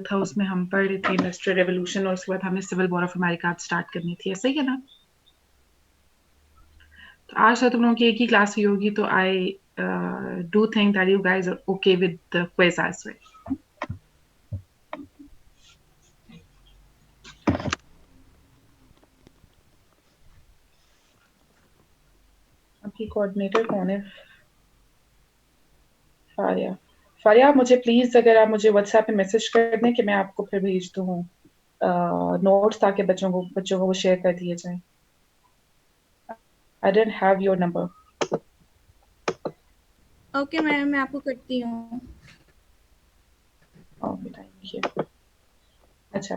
था उसमें हम पढ़ रहे थे इंडस्ट्रियल रेवोल्यूशन और उसके बाद हमें civil war of America start करनी थी, ऐसा ही है ना? तो आज तो तुम लोगों की एक ही क्लास हुई होगी, तो I do think that you guys are okay with the quiz as well. आपकी कोऑर्डिनेटर कौन है? फारिया। फारिया, आप मुझे प्लीज, अगर आप मुझे व्हाट्सएप पे मैसेज कर दें कि मैं आपको फिर भेज दूँ नोट्स, ताकि बच्चों को वो शेयर कर दिए जाएं। I don't have your number. Okay ma'am, मैं आपको करती हूँ। Okay, thank you. अच्छा,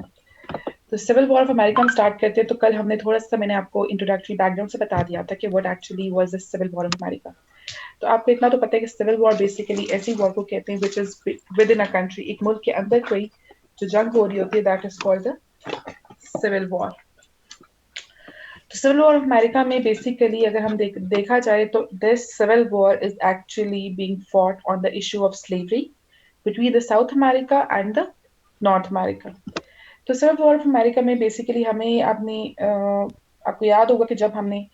तो सिविल वॉर ऑफ अमेरिका हम स्टार्ट करते हैं। तो कल हमने थोड़ा सा, मैंने आपको इंट्रोडक्टरी बैकग्राउंड से बता दिया था कि what actually was the civil war of America. तो आपको इतना तो पता है कि सिविल वॉर बेसिकली ऐसी वॉर को कहते हैं which is within a country, एक मुल्क के अंदर कोई जो जंग हो रही होती है, that is called the civil war. तो सिविल वॉर ऑफ अमेरिका में बेसिकली अगर हम देखा जाए तो this civil war is actually being fought on the issue of slavery between the south America and the north America. तो civil war of America में basically हमें अपनी आपको याद होगा कि जब हमने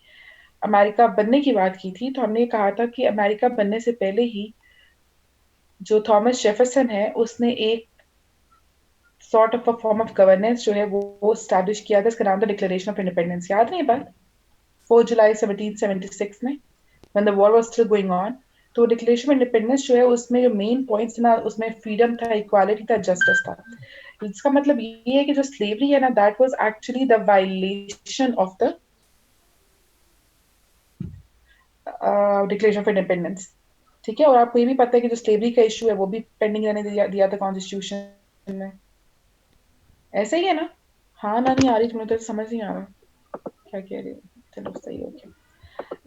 अमेरिका बनने की बात की थी, तो हमने कहा था कि अमेरिका बनने से पहले ही जो थॉमस जेफरसन है, उसने एक sort of a form of governance जो है वो स्टैब्लिश किया था। इसका नाम था डिक्लेरेशन ऑफ इंडिपेंडेंस। याद नहीं बात? 4 जुलाई 1776 में, when the war was still going on. तो डिक्लेरेशन ऑफ इंडिपेंडेंस जो है, उसमें जो मेन पॉइंट्स ना, उसमें फ्रीडम था, इक्वालिटी था, जस्टिस था। इसका मतलब ये है कि जो स्लेवरी है ना, that was actually the violation of the declaration of independence. ठीक है, और आपको ये भी पता है कि जो स्लेवरी का इशू है वो भी पेंडिंग रहने दिया था कॉन्स्टिट्यूशन में। ऐसे ही है ना? हाँ ना, नहीं आ रही तुम्हें तो समझ नहीं आ रहा क्या कह रही हो। चलो सही हो गया।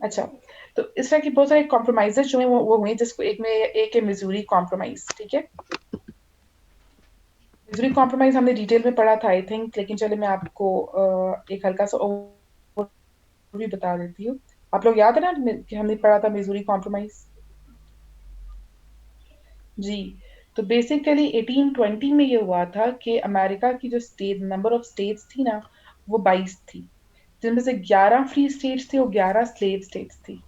अच्छा, तो इस तरह की बहुत सारे कॉम्प्रोमाइजेस जो है वो हुए, जिसको एक है मिजूरी कॉम्प्रोमाइज। ठीक है, मिजूरी कॉम्प्रोमाइज हमने डिटेल में पढ़ा था आई थिंक, लेकिन चले मैं आपको एक हल्का सा भी बता देती हूँ। आप लोग याद है ना कि हमने पढ़ा था मिजूरी कॉम्प्रोमाइज? जी। तो बेसिकली 1820 में ये हुआ था कि अमेरिका की जो नंबर ऑफ स्टेट्स थी ना, वो 22 थी, जिनमें से 11 फ्री स्टेट्स थे और 11 स्लेव स्टेट्स थी।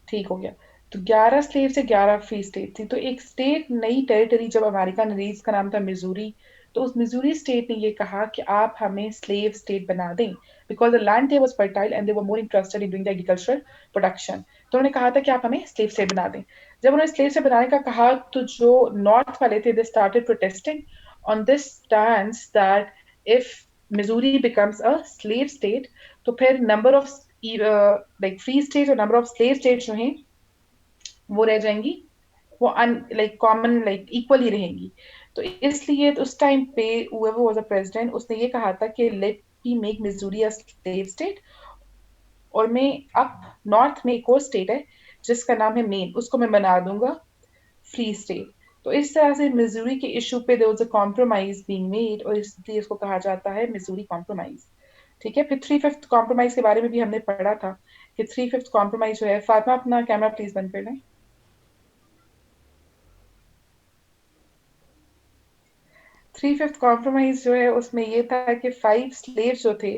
ठीक हो गया? तो 11 स्लेव से 11 फ्री स्टेट थी। तो एक स्टेट, नई टेरिटरी जब अमेरिका ने ली, इसका नाम था मिजूरी। तो उस मिजूरी स्टेट ने ये कहा कि आप हमें स्लेव स्टेट बना दें, because the land there was fertile and they were more interested in doing the agricultural production. तो उन्होंने कहा था कि आप हमें स्लेव स्टेट बना दें। जब उन्होंने स्लेव स्टेट बनाने का कहा, तो जो नॉर्थ वाले थे, they started protesting on this stance that if Missouri becomes a slave state, तो फिर number of like free state और नंबर ऑफ स्लेव स्टेट जो हैं वो रह जाएंगी, वो लाइक कॉमन, लाइक इक्वली रहेंगी। तो इसलिए तो उस टाइम पे whoever was a president, उसने ये कहा था कि let me make Missouri a slave state, और मैं अप नॉर्थ में एक और स्टेट है जिसका नाम है मेन, उसको मैं बना दूंगा फ्री स्टेट। तो इस तरह से मिजूरी के इशू पे there was a compromise being made, और इसलिए इसको कहा जाता है मिजूरी कॉम्प्रोमाइज। ठीक है, फिर थ्री फिफ्थ कॉम्प्रोमाइज के बारे में भी हमने पढ़ा था कि थ्री फिफ्थ कॉम्प्रोमाइज जो है, फातिमा अपना कैमरा प्लीज बंद कर लें। थ्री फिफ्थ कॉम्प्रोमाइज जो है, उसमें ये था कि 5 स्लेव जो थे,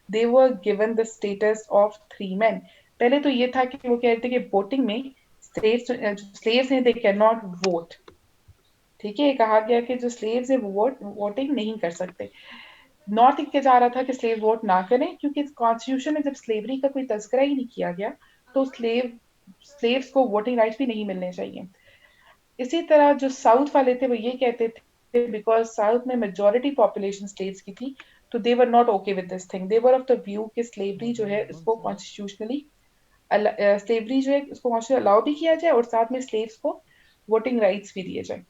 they were given the status of 3 men। पहले तो ये था कि वो कह रहे थे कि वोटिंग में स्लेव्स हैं, दे कैन नॉट वोट। ठीक है, ये कहा गया कि जो स्लेव्स है वो वोटिंग नहीं कर सकते। नॉर्थ लिखा जा रहा था कि स्लेव वोट ना करें, क्योंकि कॉन्स्टिट्यूशन में जब स्लेवरी का कोई तस्करा ही नहीं किया गया, तो स्लेव्स को वोटिंग राइट्स भी नहीं मिलने चाहिए। इसी तरह जो साउथ वाले थे वो ये कहते थे, बिकॉज साउथ में मेजोरिटी पॉपुलेशन स्टेट्स की थी, तो they were not okay with this thing. They were of the view कि स्लेवरी जो है इसको कॉन्स्टिट्यूशनली, स्लेवरी जो है इसको कॉन्स्टिट्यूशन अलाउ भी किया जाए और साथ में स्लेव्स को वोटिंग राइट्स भी दिए जाए।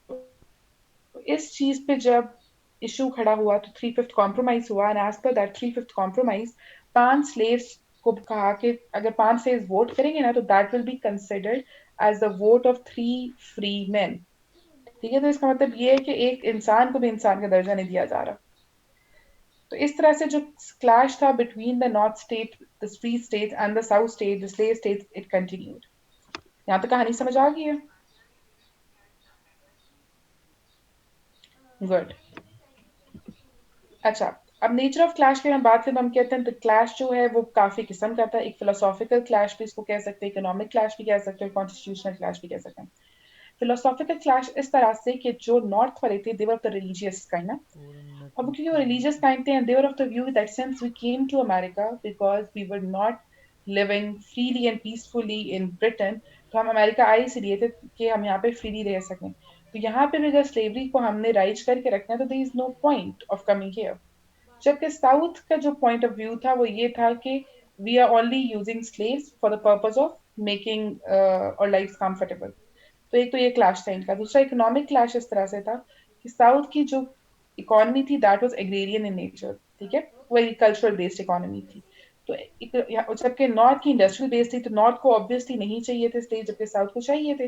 तो इस चीज पे जब इशू खड़ा हुआ, तो थ्री फिफ्थ कॉम्प्रोमाइज हुआ, and as per that three fifth compromise, 5 slaves को कहा कि अगर 5 स्लेव्स वोट करेंगे ना, तो that will be considered as the vote of 3 free men। ठीक है, तो इसका मतलब ये है कि एक इंसान को भी इंसान का दर्जा नहीं दिया जा रहा। तो इस तरह से जो क्लैश था between the north state, the free state and the south state, the slave state, it continued. यहाँ तक कहानी समझ आ गई है? गुड। अच्छा, अब नेचर ऑफ क्लैश की हम बात करें तो हम कहते हैं द क्लैश जो है वो काफी किस्म का था। एक फिलोसॉफिकल क्लैश भी इसको कह सकते हैं, इकोनॉमिक क्लैश भी कह सकते हैं, कॉन्स्टिट्यूशनल क्लैश भी कह सकते हैं। फिलोसॉफिकल क्लैश इस तरह से कि जो नॉर्थ वाले थे they were the religious kind ना, अब क्योंकि वो रिलीजियस काइंड थे and they were of the view that since we came to America because we were not living freely and peacefully in Britain, तो हम अमेरिका आए इसीलिए थे कि हम यहाँ पे फ्रीली रह सकें। तो यहाँ पे भी अगर स्लेवरी को हमने राइज करके रखना है तो there is no point of coming here. जबकि साउथ का जो पॉइंट ऑफ व्यू था वो ये था कि we are only using slaves for the purpose of making our life comfortable. तो एक तो ये क्लैश था इनका। दूसरा इकोनॉमिक क्लैश इस तरह से था कि साउथ की जो इकोनॉमी थी that was agrarian in nature, ठीक है, वो एग्रीकल्चरल बेस्ड इकोनॉमी थी। तो जबकि नॉर्थ की इंडस्ट्रियल बेस्ड थी तो नॉर्थ को ऑब्वियसली नहीं चाहिए थे स्टेज, जबकि साउथ को चाहिए थे,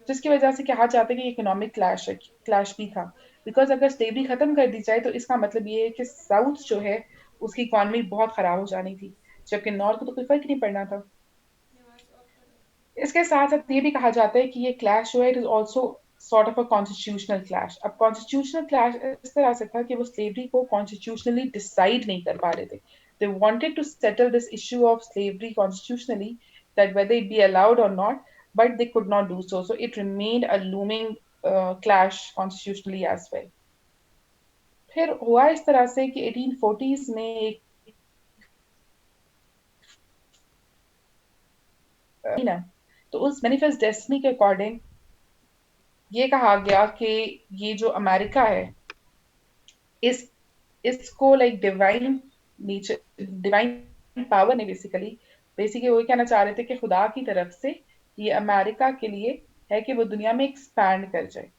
जिसकी वजह से कहा जाता है कि इकोनॉमिक क्लैश भी था। बिकॉज अगर स्लेवरी खत्म कर दी जाए तो इसका मतलब ये है कि साउथ जो है उसकी इकोनॉमी बहुत खराब हो जानी थी, जबकि नॉर्थ को तो कोई फर्क नहीं पड़ना था। इसके साथ साथ ये भी कहा जाता है कि ये क्लैश जो है it is also sort of a constitutional clash. अब कॉन्स्टिट्यूशनल क्लैश इस तरह से था कि वो स्लेवरी को कॉन्स्टिट्यूशनली डिसाइड नहीं कर पा रहे थे। They wanted to settle this issue of slavery constitutionally, that whether it be allowed और not, but they could not do so, so it remained a looming clash constitutionally as well. फिर हुआ इस तरह से कि 1840s में एक ना, तो उस मैनिफेस्ट डेस्टिनी के अकॉर्डिंग ये कहा गया कि ये जो अमेरिका है इस इसको like divine nature, divine power ने बेसिकली बेसिकली वो कहना चाह रहे थे कि खुदा की तरफ से ये अमेरिका के लिए है कि वो दुनिया में एक्सपैंड कर जाए।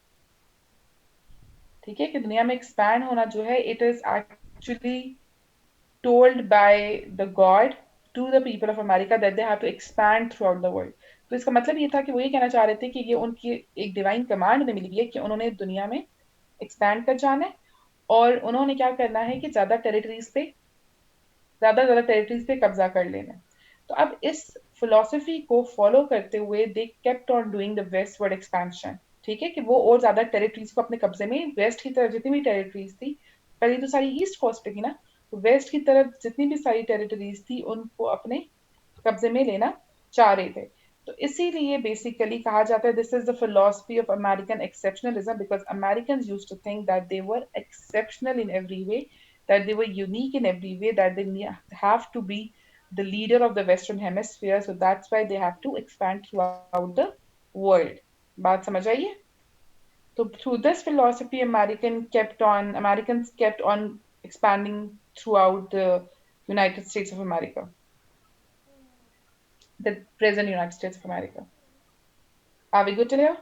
ठीक है, कि दुनिया में एक्सपैंड होना जो है it is actually told by the God to the people of America that they have to expand throughout the world। तो इसका मतलब ये था कि वो ये कहना चाह रहे थे कि ये उनकी एक डिवाइन कमांड उन्हें मिली हुई है कि उन्होंने दुनिया में एक्सपैंड कर जाना है और उन्होंने क्या करना है कि ज्यादा टेरिटरीज पे कब्जा कर लेना है। तो अब इस फिलोसफी को फॉलो करते हुए they kept on doing the westward expansion. ठीक है, कि वो और ज्यादा टेरिटरीज को अपने कब्जे में, वेस्ट की तरफ जितनी भी टेरिटरीज थी, पहले तो सारी ईस्ट कोस्ट पे थी ना, तो वेस्ट की तरफ जितनी भी सारी टेरिटरीज थी उनको अपने कब्जे में लेना चाह रहे थे। तो इसीलिए बेसिकली कहा जाता है this is the philosophy of American exceptionalism, because American used to think that they were exceptional in every way, that they were unique in every way, that they have to be the leader of the Western Hemisphere. So that's why they have to expand throughout the world. बात समझ आइए? So through this philosophy, Americans kept on expanding throughout the United States of America, the present United States of America. Are we good till here?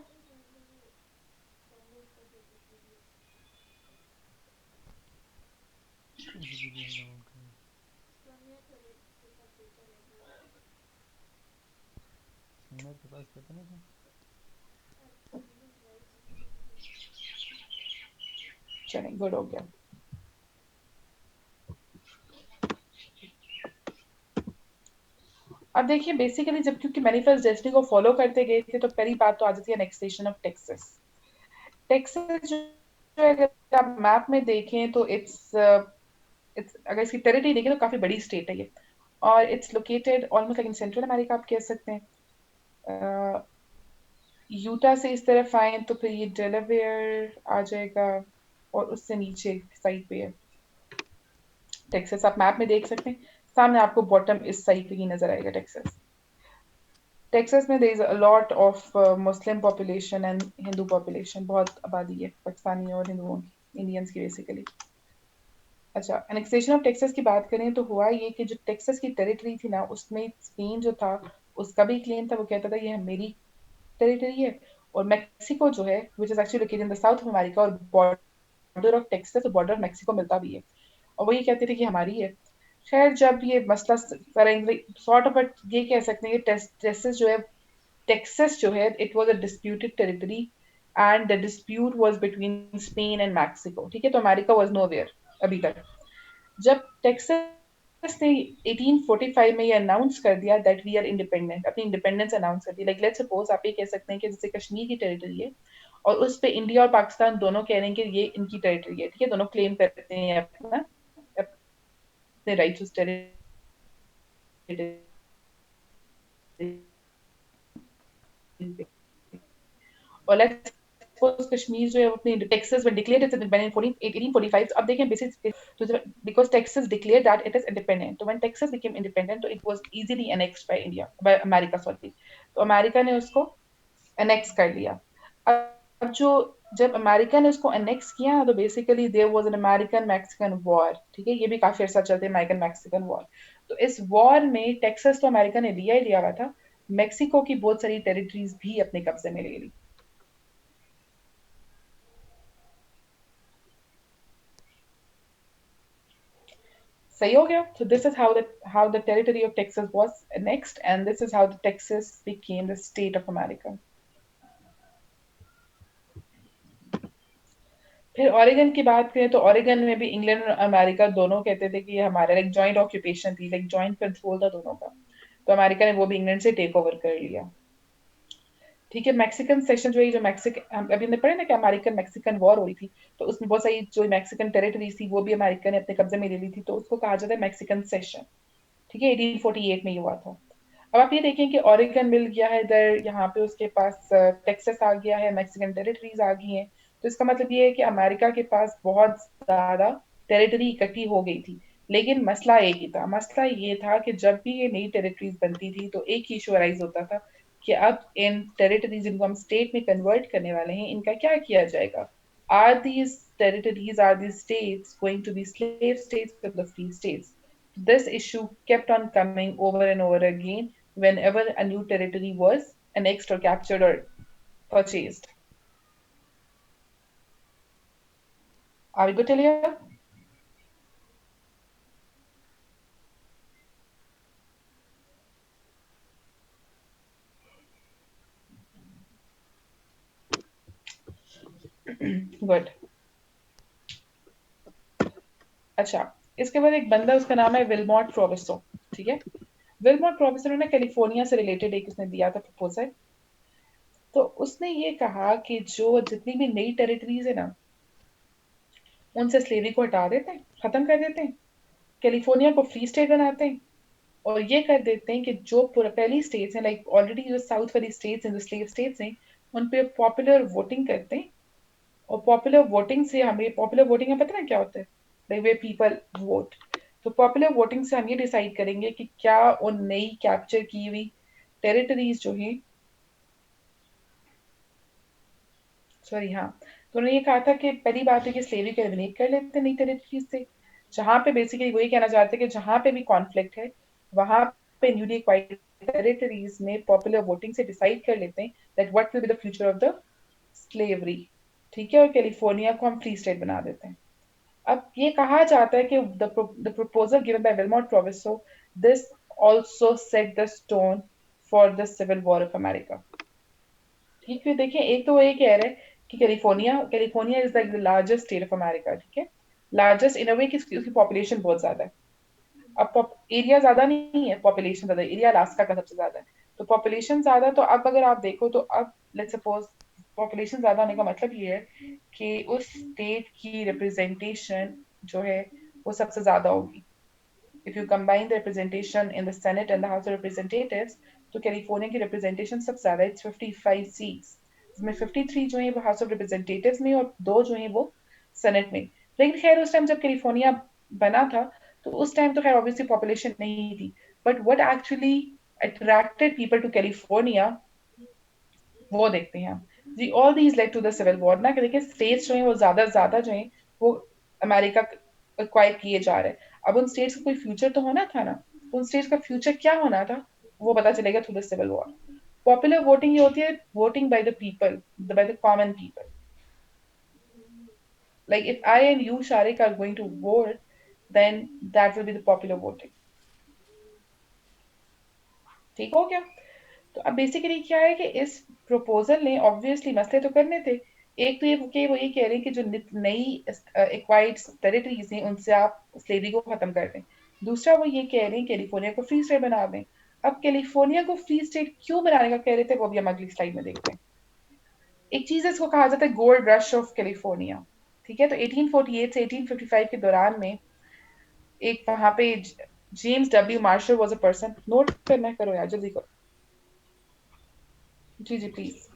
चलें, good हो गया। अब देखिए basically जब क्योंकि मैनिफेस्ट डेस्टिनी को फॉलो करते गए थे तो पहली बात तो आ जाती है एनेक्सेशन ऑफ टेक्सास। टेक्सास जो है अगर आप मैप में देखें तो इट्स अगर इसकी टेरिटरी देखें तो काफी बड़ी स्टेट है ये, और it's located almost like in central America आप कह सकते हैं। यूटा से इस तरफ आए तो फिर ये डेलावेयर आ जाएगा और उससे नीचे साइड पे है टेक्सास, आप मैप में देख सकते हैं। सामने आपको बॉटम इस साइड पे ही नजर आएगा टेक्सास। टेक्सास में there is a lot of Muslim population and Hindu population, बहुत आबादी है पाकिस्तानी और हिंदुओं की, इंडियंस की बेसिकली। अच्छा, एनेक्सेशन ऑफ टेक्सास की बात करें तो हुआ ये कि जो टेक्सास की टेरिटरी थी ना उसमें स्पेन जो था उसका भी क्लेम था, वो कहता था ये मेरी टेरिटरी है। और मेक्सिको जो है which is actually located in the south of America और बॉर्डर ऑफ टेक्सास और बॉर्डर ऑफ मेक्सिको मिलता भी है, और वो ये कहते थे कि हमारी है। खैर जब ये मसला करेंगे सॉर्ट ऑफ ये कह सकते हैं कि टेक्सास जो है it was a disputed territory and the dispute was between Spain and Mexico. ठीक है, तो अमेरिका वाज नोवेयर अभी तक। जब टेक्सास ने 1845 में ये अनाउंस कर दिया दैट वी आर इंडिपेंडेंट, अपनी इंडिपेंडेंस अनाउंस कर दी, लाइक लेट्स सपोज आप ये कह सकते हैं कि जैसे कश्मीर की टेरिटरी है और उस पे इंडिया और पाकिस्तान दोनों कह रहे हैं कि ये इनकी टेरिटरी है, ठीक है, दोनों क्लेम करते हैं अपने राइट्स उस टेरिटरी। और लेट्स सपोज कश्मीर जो है वो अपनी टेक्सास में डिक्लेयर्ड इट्स इंडिपेंडेंट 1845। तो अब देखें बेसिक तो because Texas declared that it is independent, तो व्हेन टेक्सास बिकेम इंडिपेंडेंट तो it was easily annexed by India, by America sorry. तो अमेरिका ने उसको एनेक्स कर लिया। अब जो जब अमेरिका ने उसको एनेक्स किया तो basically there was an American Mexican war, ठीक है, ये भी काफी अर्सा चलते अमेरिकन मैक्सिकन वॉर। तो इस वॉर में टेक्सास तो अमेरिका ने लिया ही लिया हुआ था, मेक्सिको की बहुत सारी टेरिटरीज भी अपने कब्जे में ले ली। सही हो गया? So this is how the territory of Texas was annexed, and this is how the Texas became the state of America. फिर ओरेगन की बात करें तो ओरेगन में भी इंग्लैंड और अमेरिका दोनों कहते थे कि ये हमारा लाइक जॉइंट ऑक्यूपेशन थी, लाइक जॉइंट कंट्रोल था दोनों का। तो अमेरिका ने वो भी इंग्लैंड से टेक ओवर कर लिया। ठीक है, मैक्सिकन सेशन जो है, जो मैक्सिकन अभी हमने पढ़ा ना कि अमेरिकन मैक्सिकन वॉर हो रही थी, तो उसमें बहुत सारी जो मैक्सिकन टेरिटरीज थी वो भी अमेरिका ने अपने कब्जे में ले ली थी, तो उसको कहा जाता है मैक्सिकन सेशन। ठीक है, 1848 में ये हुआ था। अब आप ये देखें कि ओरेगन मिल गया है इधर, यहाँ पे उसके पास टेक्सास आ गया है, मैक्सिकन टेरिटरीज आ गई हैं। तो इसका मतलब ये है कि अमेरिका के पास बहुत ज्यादा टेरिटरी इकट्ठी हो गई थी। लेकिन मसला एक ही था, मसला ये था कि जब भी ये नई टेरिटरीज बनती थी तो एक ही इशू अराइज होता था कि अब इन टेरिटरीज जिनको हम स्टेट में कन्वर्ट करने वाले हैं इनका क्या किया जाएगा। Are these territories, are these states going to be slave states or the free states? This issue kept on coming over and over again whenever a new territory was annexed or captured or purchased. Are we good till here? Good. अच्छा, इसके बाद एक बंदा, उसका नाम है Wilmot प्रोविसो। ठीक है, विलमॉट प्रोविसो ने कैलिफोर्निया से रिलेटेड एक उसने दिया था प्रपोजल। तो उसने ये कहा कि जो जितनी भी नई टेरिटरीज है ना, उनसे स्लेवरी को हटा देते हैं, खत्म कर देते हैं, कैलिफोर्निया को फ्री स्टेट बनाते हैं, और ये कर देते हैं कि जो पहली स्टेट्स हैं, लाइक ऑलरेडी जो साउथ वाली स्टेट्स हैं, जो स्लेव स्टेट्स हैं, उन पे पॉपुलर वोटिंग करते हैं। और पॉपुलर वोटिंग से हमें, पॉपुलर वोटिंग में पता है क्या होता है, लाइक वे पीपल वोट। तो पॉपुलर वोटिंग से हम ये डिसाइड करेंगे कि क्या उन नई कैप्चर की हुई टेरिटरीज जो है, सॉरी हाँ, तो उन्होंने ये कहा था कि पहली बात है कि स्लेवरी को एलिमिनेट कर लेते हैं नई टेरिटरीज से। जहां पे बेसिकली वही कहना चाहते हैं कि जहां पे भी कॉन्फ्लिक्ट है वहां पे न्यूली एक्वायर्ड टेरिटरीज में पॉपुलर वोटिंग से डिसाइड कर लेते हैं that what will be the future of the slavery. ठीक है, और कैलिफोर्निया को हम फ्री स्टेट बना देते हैं। अब ये कहा जाता है कि the proposal given by Wilmot Proviso, this also set the stone for the Civil War of America. ठीक है, देखिए एक तो वो ये कह रहे हैं कि California is like the largest state of America. ठीक है, लार्जेस्ट इन अ वे कि उसकी पॉपुलेशन बहुत ज्यादा है। अब एरिया ज्यादा नहीं है, पॉपुलेशन ज्यादा, एरिया अलास्का का सबसे ज्यादा है। तो पॉपुलेशन ज्यादा, तो अब अगर आप देखो तो अब लेट्स सपोज पॉपुलेशन ज्यादा होने का मतलब ये है कि उस स्टेट की रिप्रेजेंटेशन जो है वो सबसे ज्यादा होगी। if you combine the representation in the Senate and the House of Representatives, तो कैलिफोर्निया की रिप्रेजेंटेशन सबसे ज्यादा है, इट्स 55 सीट्स। इसमें 53 जो है वो हाउस ऑफ रिप्रेजेंटेटिव्स में और 2 जो है वो सेनेट में। लेकिन खैर उस टाइम जब कैलिफोर्निया बना था तो उस टाइम तो खैर ऑब्वियसली पॉपुलेशन नहीं थी, but what actually attracted people to California वो देखते हैं हम। जी, all these led to the civil war ना, कि देखिए स्टेट्स जो है वो ज्यादा ज्यादा जो है वो अमेरिका एक्वायर किए जा रहे हैं। अब उन स्टेट्स का कोई फ्यूचर तो होना था ना, उन स्टेट्स का फ्यूचर क्या होना था वो पता चलेगा through the civil war. Popular voting ये होती है, voting by the people, by the common people. Like if I and you Shariq are going to vote, then that will be the popular voting. ठीक हो गया? तो अब बेसिकली क्या है कि इस प्रपोजल ने ऑब्वियसली मसले तो करने थे। एक तो ये कि वो ये कह रहे हैं कि जो नई एक्वायर्ड टेरिटरीज हैं उनसे आप स्लेवरी को खत्म कर दें। दूसरा वो ये कह रहे हैं कैलिफोर्निया को फ्री स्टेट बना दें। अब कैलिफोर्निया को फ्री स्टेट क्यों बनाने का कह रहे थे वो भी हम अगली स्लाइड में देखते हैं। एक चीज इसको कहा जाता है गोल्ड रश ऑफ कैलिफोर्निया। ठीक है, तो 1848 से 1855 के दौरान में एक वहां पे James W Marshall was a person. Note करना है, करो यार जल्दी करो। जी जी प्लीज।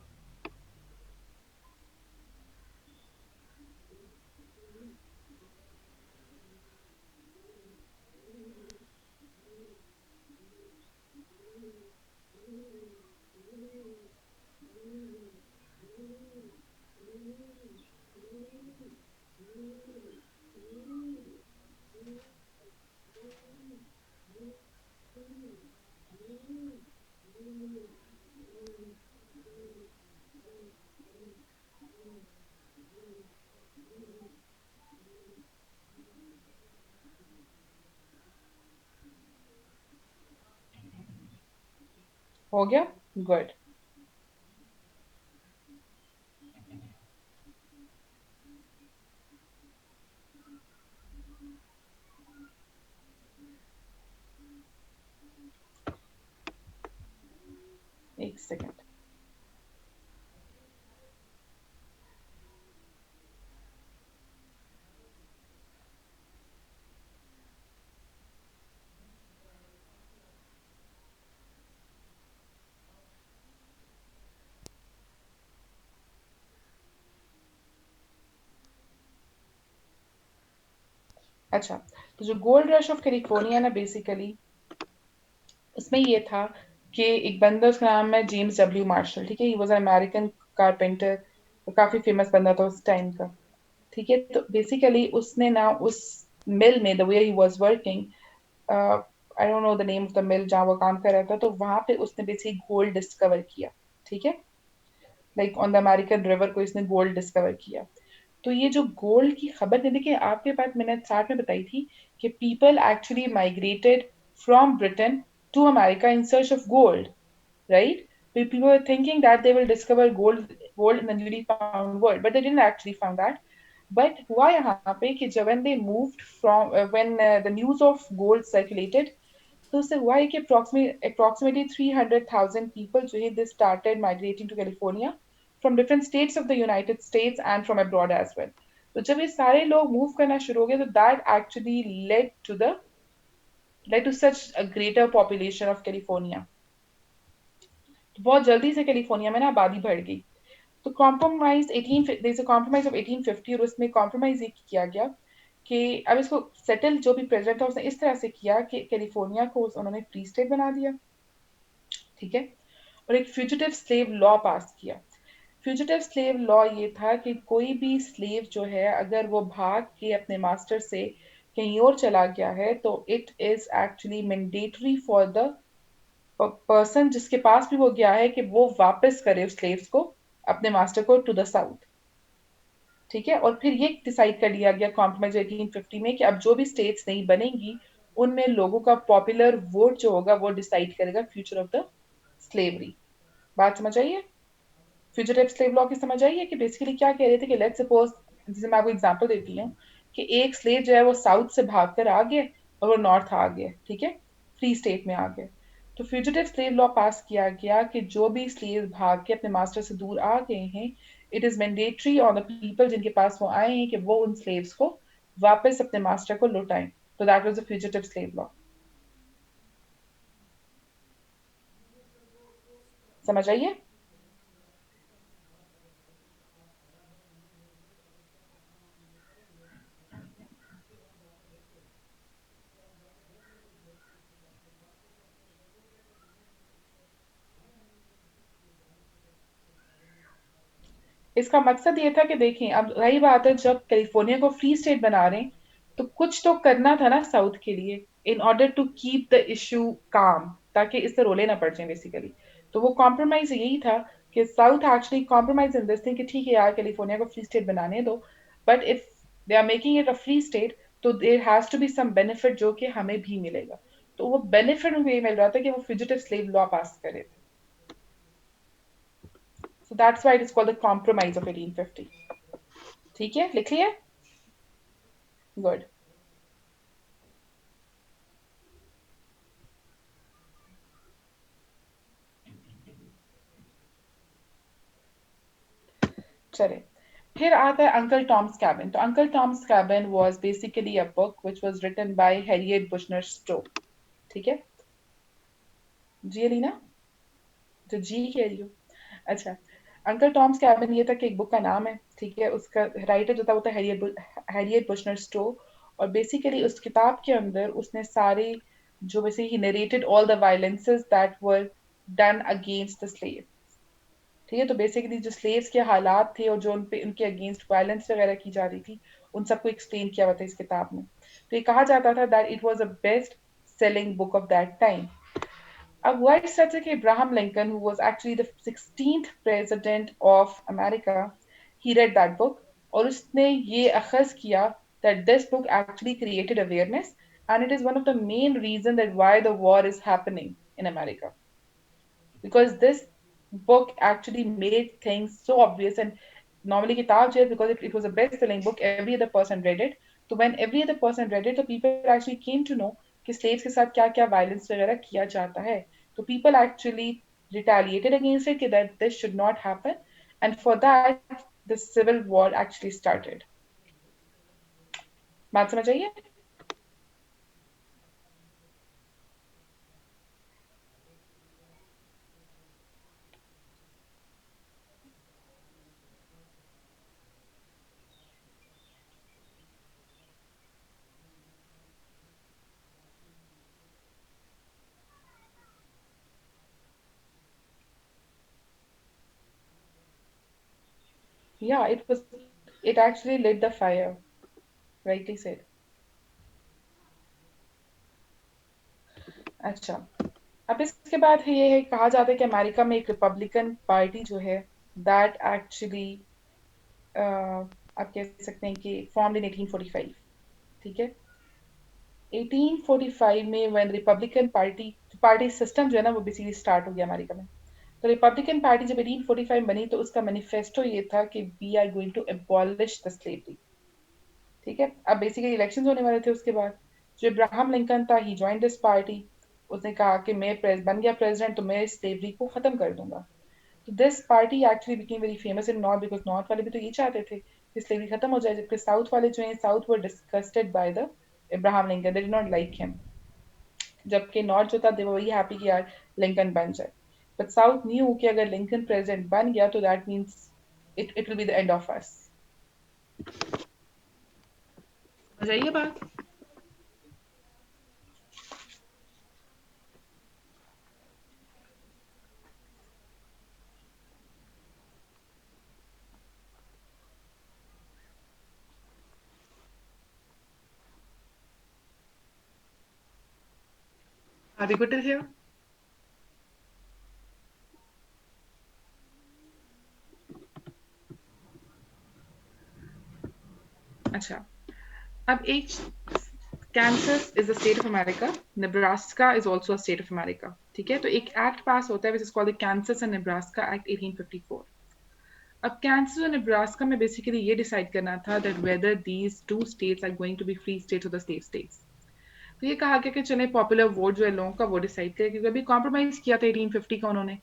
हो गया। गुड। एक सेकेंड। अच्छा, तो जो गोल्ड रश ऑफ कैलिफोर्निया ना बेसिकली उसमें ये था कि एक बंदा, उसका नाम है जेम्स डब्ल्यू मार्शल। ठीक है, he was an American carpenter और काफी फेमस बंदा था उस टाइम का। ठीक है, तो बेसिकली उसने ना उस मिल में, the way he was working, I don't know the name of the mill जहाँ वो काम कर रहा था, तो वहां पे उसने बेसिकली गोल्ड डिस्कवर किया। ठीक है, like on the American river को इसने गोल्ड डिस्कवर किया। तो ये जो गोल्ड की खबर थी, देखिए आपके पास मैंने स्टार्ट में बताई थी कि people actually migrated from Britain to America in search of gold, right? People were thinking that they will discover gold in the newly found world, but they didn't actually found that. But हुआ यहाँ पे कि जब when they moved from when the news of gold circulated, तो उससे हुआ है कि approximately 300,000 people जो है they started migrating to California from different states of the United States and from abroad as well. तो जब ये सारे लोग मूव करना शुरू हो गए तो that actually led to such a greater population of California. तो बहुत जल्दी से कैलिफोर्निया में ना आबादी बढ़ गई। तो कॉम्प्रोमाइज 18 ऑफ 1850, और उसमें कॉम्प्रोमाइज ये किया गया कि अब इसको सेटल, जो भी प्रेसिडेंट था उसने इस तरह से किया कि कैलिफोर्निया को उन्होंने फ्री स्टेट बना दिया। ठीक है, और एक फ्यूजिटिव स्लेव लॉ पास किया। फ्यूजिटिव स्लेव लॉ ये था कि कोई भी स्लेव जो है अगर वो भाग के अपने मास्टर से कहीं और चला गया है तो it is actually mandatory for the person जिसके पास भी वो गया है कि वो वापस करे उस स्लेव्स को, अपने मास्टर को, टू द साउथ। ठीक है, और फिर ये डिसाइड कर लिया गया कॉम्प्रोमाइज 1850 में कि अब जो भी स्टेट्स नहीं बनेंगी उनमें लोगों का पॉपुलर वोट जो होगा वो डिसाइड करेगा फ्यूचर ऑफ द स्लेवरी। बात समझ आइए? फ्यूजिटिव स्लेव लॉ की समझ आई है कि बेसिकली क्या कह रहे थे कि लेट्स सपोज, जैसे मैं आपको एग्जांपल देती हूँ कि एक स्लेव जो है वो साउथ से भागकर आ गया और वो नॉर्थ आ गया। ठीक है, फ्री स्टेट में आ गए। तो फ्यूजिटिव स्लेव लॉ पास किया गया कि जो भी स्लेव भाग के अपने मास्टर से दूर आ गए हैं, it is mandatory on the people जिनके पास वो आए हैं कि वो उन स्लेव्स को वापस अपने मास्टर को लौटाएं। तो that was the fugitive slave law. समझ आइए? इसका मकसद ये था कि देखिए, अब रही बात है जब कैलिफोर्निया को फ्री स्टेट बना रहे हैं तो कुछ तो करना था ना साउथ के लिए, in order to keep the issue calm, ताकि इससे रोले ना पड़ जाए बेसिकली। तो वो कॉम्प्रोमाइज यही था कि south actually compromise in this thing कि ठीक है यार कैलिफोर्निया को फ्री स्टेट बनाने दो, but if they are making it a free state तो there has to be some benefit जो कि हमें भी मिलेगा। तो वो बेनिफिट उनको ये मिल रहा था कि वो फ्यूजिटिव स्लेव लॉ पास करे थे। So that's why it is called the compromise of 1850। ठीक है, लिख लिया? गुड। चले, फिर आता है अंकल टॉम्स कैबिन। तो uncle Tom's cabin was basically a book which was written by Harriet Beecher Stowe. ठीक है, जी एलिना, जो जी कह रही हो। अच्छा, अंकल टॉम्स कैबिन ये था कि एक बुक का नाम है, ठीक है, उसका राइटर जो था वो था हैरियट बुशनर स्टो। और बेसिकली उस किताब के अंदर उसने सारे जो वैसे ही narrated all the violences that were done against the slave. ठीक है, तो बेसिकली जो स्लेव्स के हालात थे और जो उन पे उनके अगेंस्ट वायलेंस वगैरह की जा रही थी, उन सबको एक्सप्लेन किया हुआ था इस किताब में। तो ये कहा जाता था that it was a best selling book of that time. अब हुआ इस तरह से कि Abraham Lincoln, who was actually the 16th president of America, he read that book और उसने ये अखज़ किया that this book actually created awareness and it is one of the main reason that why the war is happening in America, because this book actually made things so obvious. And normally kitab jo hai, because it was a best selling book, every other person read it. So when every other person read it, the people actually came to know कि slaves के साथ क्या क्या violence वगैरह किया जाता है. तो people actually retaliated against it कि that this should not happen, and for that the civil war actually started. बात समझ आइए? Yeah, it actually lit the fire, rightly said. अच्छा, अब इसके बाद है ये है, कहा जाता है कि अमेरिका में एक रिपब्लिकन पार्टी जो है दैट एक्चुअली आप कह सकते हैं कि फॉर्म्ड इन 1845। ठीक है, 1845 में when Republican party party system जो है ना वो बेसिकली स्टार्ट हो गया अमेरिका में। तो रिपब्लिकन पार्टी जब 1845 बनी तो उसका मैनिफेस्टो ये था कि we are going to abolish the slavery. ठीक है, अब बेसिकली इलेक्शंस होने वाले थे उसके बाद। जो इब्राहम लिंकन था, ही जॉइन दिस पार्टी। उसने कहा कि मैं बन गया प्रेसिडेंट तो मैं स्लेवरी को खत्म कर दूंगा। तो this party actually became very famous in north, because north वाले भी तो ये चाहते थे कि स्लेवरी खत्म हो जाए, जबकि साउथ वाले जो हैं south were disgusted by the Abraham Lincoln, they did not like him. जबकि नॉर्थ जो था दे वर वेरी हैप्पी कि यार लिंकन बन जाए। बट साउथ न्यू कि अगर लिंकन प्रेसिडेंट बन गया तो that means it will be the end of us. समझ आइए बात? Are we good till here? अच्छा, अब एक, Kansas is the state of America, Nebraska is also a state of America. ठीक है, तो एक एक्ट पास होता है which is called the Kansas and Nebraska act 1854। अब कैंसस और नेब्रास्का में बेसिकली ये डिसाइड करना था that whether these two states are going to be free states और द स्लेव स्टेट्स। तो ये कहा गया कि चले पॉपुलर वोट जो है लोगों का वो डिसाइड करे, क्योंकि अभी कॉम्प्रोमाइज किया था 1850 का उन्होंने,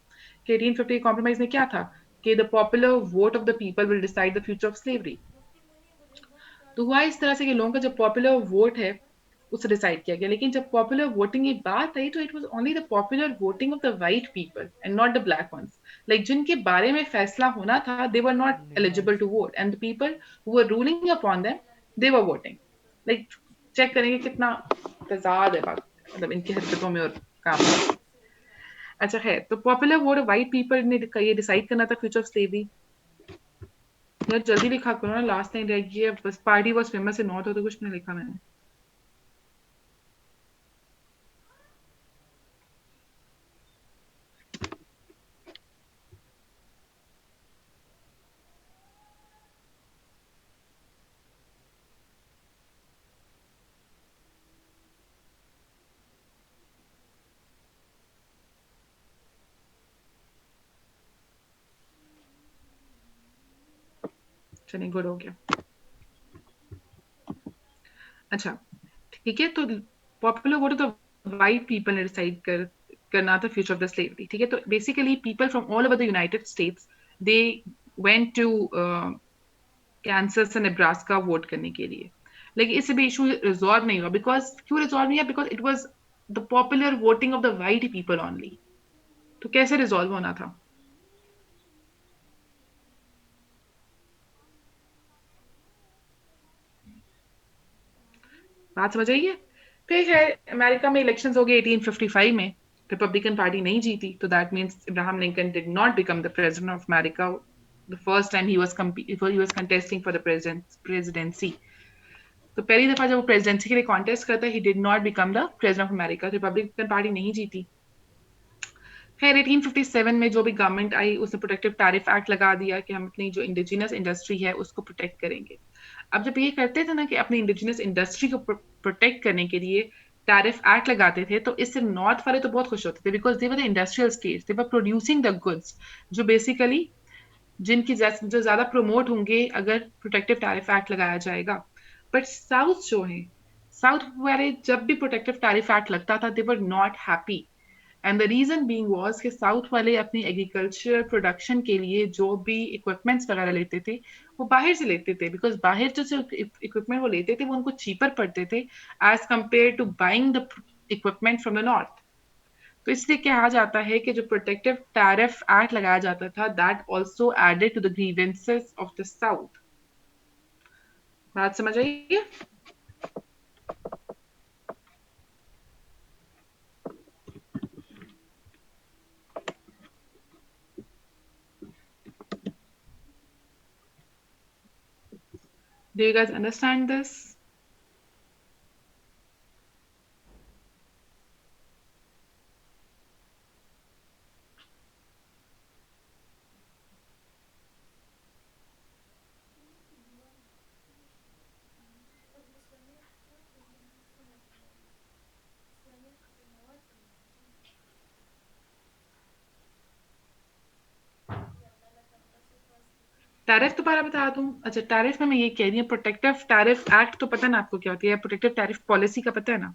कि 1850 कॉम्प्रोमाइज में क्या था कि the popular vote of the people will decide the future of slavery. तो हुआ इस तरह से कि लोगों का जो पॉपुलर वोट है उसे डिसाइड किया गया। लेकिन जब पॉपुलर वोटिंग की बात आई तो it was only the popular voting of the white people and not the black ones. Like जिनके बारे में फैसला होना था they were not eligible to vote, and the people who were ruling upon them they were voting. Like check करेंगे कितना तजाद है बात, मतलब इनकी हरकतों में और काम में। अच्छा है, तो पॉपुलर वोट वाइट पीपल ने ये डिसाइड करना था फ्यूचर ऑफ स्लेवरी। यार जल्दी लिखा करो ना, लास्ट टाइम रह गई है बस। Party was famous in north, हो तो कुछ नहीं लिखा मैंने। चलिए गुड हो गया। अच्छा, ठीक है, तो पॉपुलर वोट तो वाइट पीपल ने डिसाइड करना था फ्यूचर ऑफ द स्लेवरी। ठीक है, तो basically people from all over the United states they went to Kansas and Nebraska vote करने के लिए, लेकिन इससे भी इशू रिजॉल्व नहीं हुआ। बिकॉज क्यों रिजॉल्व नहीं हुआ? Because it was the popular voting of the white people only. तो कैसे रिजॉल्व होना था? बात समझ आइए। फिर है अमेरिका में इलेक्शंस हो गए 1855 में, रिपब्लिकन पार्टी नहीं जीती, तो that means Abraham Lincoln did not become the president of America the first time he was contesting for the presidency. तो पहली दफा जब वो प्रेसिडेंसी के लिए कॉन्टेस्ट करता है, he did not become the president of America. Republican party नहीं जीती। खैर 1857 में जो भी गवर्नमेंट आई, उसने प्रोटेक्टिव टैरिफ एक्ट लगा दिया कि हम अपनी जो इंडिजिनस इंडस्ट्री है उसको प्रोटेक्ट करेंगे। अब जब ये करते थे ना कि अपनी इंडिजिनस इंडस्ट्री को प्रोटेक्ट करने के लिए टैरिफ एक्ट लगाते थे, तो इससे नॉर्थ वाले तो बहुत खुश होते थे, because they were the industrial states, they were producing the goods जो बेसिकली जिनकी जो ज्यादा प्रमोट होंगे अगर प्रोटेक्टिव टैरिफ एक्ट लगाया जाएगा। बट साउथ जो है, साउथ वाले जब भी प्रोटेक्टिव टैरिफ एक्ट लगता था, they were not happy. And the reason being was कि साउथ वाले अपनी एग्रीकल्चर प्रोडक्शन के लिए जो भी इक्विपमेंट्स वगैरह लेते थे, वो बाहर से लेते थे, बिकॉज बाहर जो इक्विपमेंट वो लेते थे वो उनको चीपर पड़ते थे as compare to buying the equipment from the north. तो इसलिए कहा जाता है कि जो प्रोटेक्टिव टैरिफ एक्ट लगाया जाता था, that also added to the grievances of the south. बात समझ आइए। Do you guys understand this? Tariff दोबारा बता दूं? अच्छा, टैरिफ में मैं ये कह रही हूँ, प्रोटेक्टिव टैरिफ एक्ट तो पता है ना आपको क्या होती है? प्रोटेक्टिव टैरिफ पॉलिसी का पता है ना?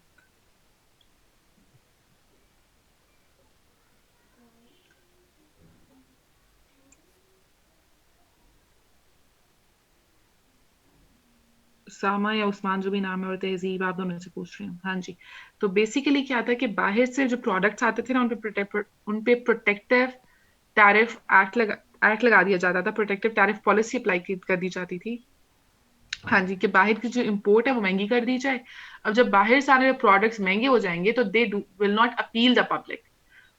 सामा या उस्मान जो भी नाम है, और तहजीब, आप दोनों से पूछ रही हूँ। हाँ जी। तो बेसिकली क्या था कि बाहर से जो प्रोडक्ट्स आते थे ना, उन पे प्रोटेक्टिव टैरिफ एक्ट लगा दिया जाता था, प्रोटेक्टिव टैरिफ पॉलिसी अप्लाई कर दी जाती थी। हाँ जी, कि बाहर की जो इम्पोर्ट है वो महंगी कर दी जाए। अब जब बाहर सारे प्रोडक्ट्स महंगे हो जाएंगे तो they will not appeal the public,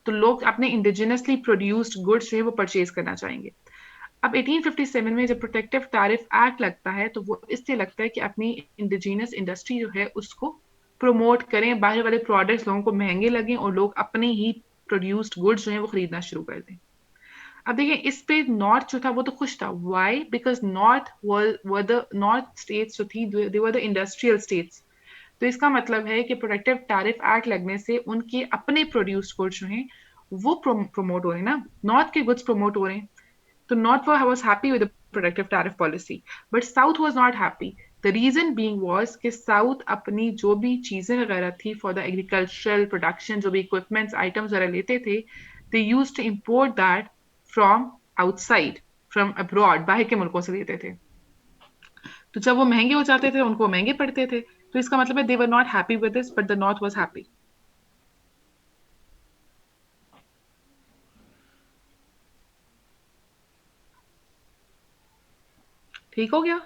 तो लोग अपने इंडिजिनसली प्रोड्यूस्ड गुड्स जो है वो परचेज करना चाहेंगे। अब 1857 में जब प्रोटेक्टिव टैरिफ एक्ट लगता है, तो वो इसलिए लगता है कि अपनी इंडिजिनस इंडस्ट्री जो है उसको प्रमोट करें, बाहर वाले प्रोडक्ट्स लोगों को महंगे लगें और लोग अपने ही प्रोड्यूस्ड गुड्स जो है वो खरीदना शुरू कर दें। अब देखिए, इस पे नॉर्थ जो था वो तो खुश था। Why? Because north were the north states जो थी, दे वर द इंडस्ट्रियल स्टेट्स। तो इसका मतलब है कि प्रोटेक्टिव टैरिफ एक्ट लगने से उनके अपने प्रोड्यूस्ड गुड्स जो हैं वो प्रमोट हो रहे हैं ना, नॉर्थ के गुड्स प्रमोट हो रहे हैं। तो North was happy with the protective tariff policy, but South was not happy. The reason being was कि South अपनी जो भी चीजें वगैरह थी for the agricultural production, जो भी equipments, items वगैरह लेते थे, they used to import that from outside, from abroad, बाहर के मुल्कों से लेते थे। तो जब वो महंगे हो जाते थे, उनको महंगे पड़ते थे। तो इसका मतलब है they were not happy with this, but the North was happy. ठीक हो गया?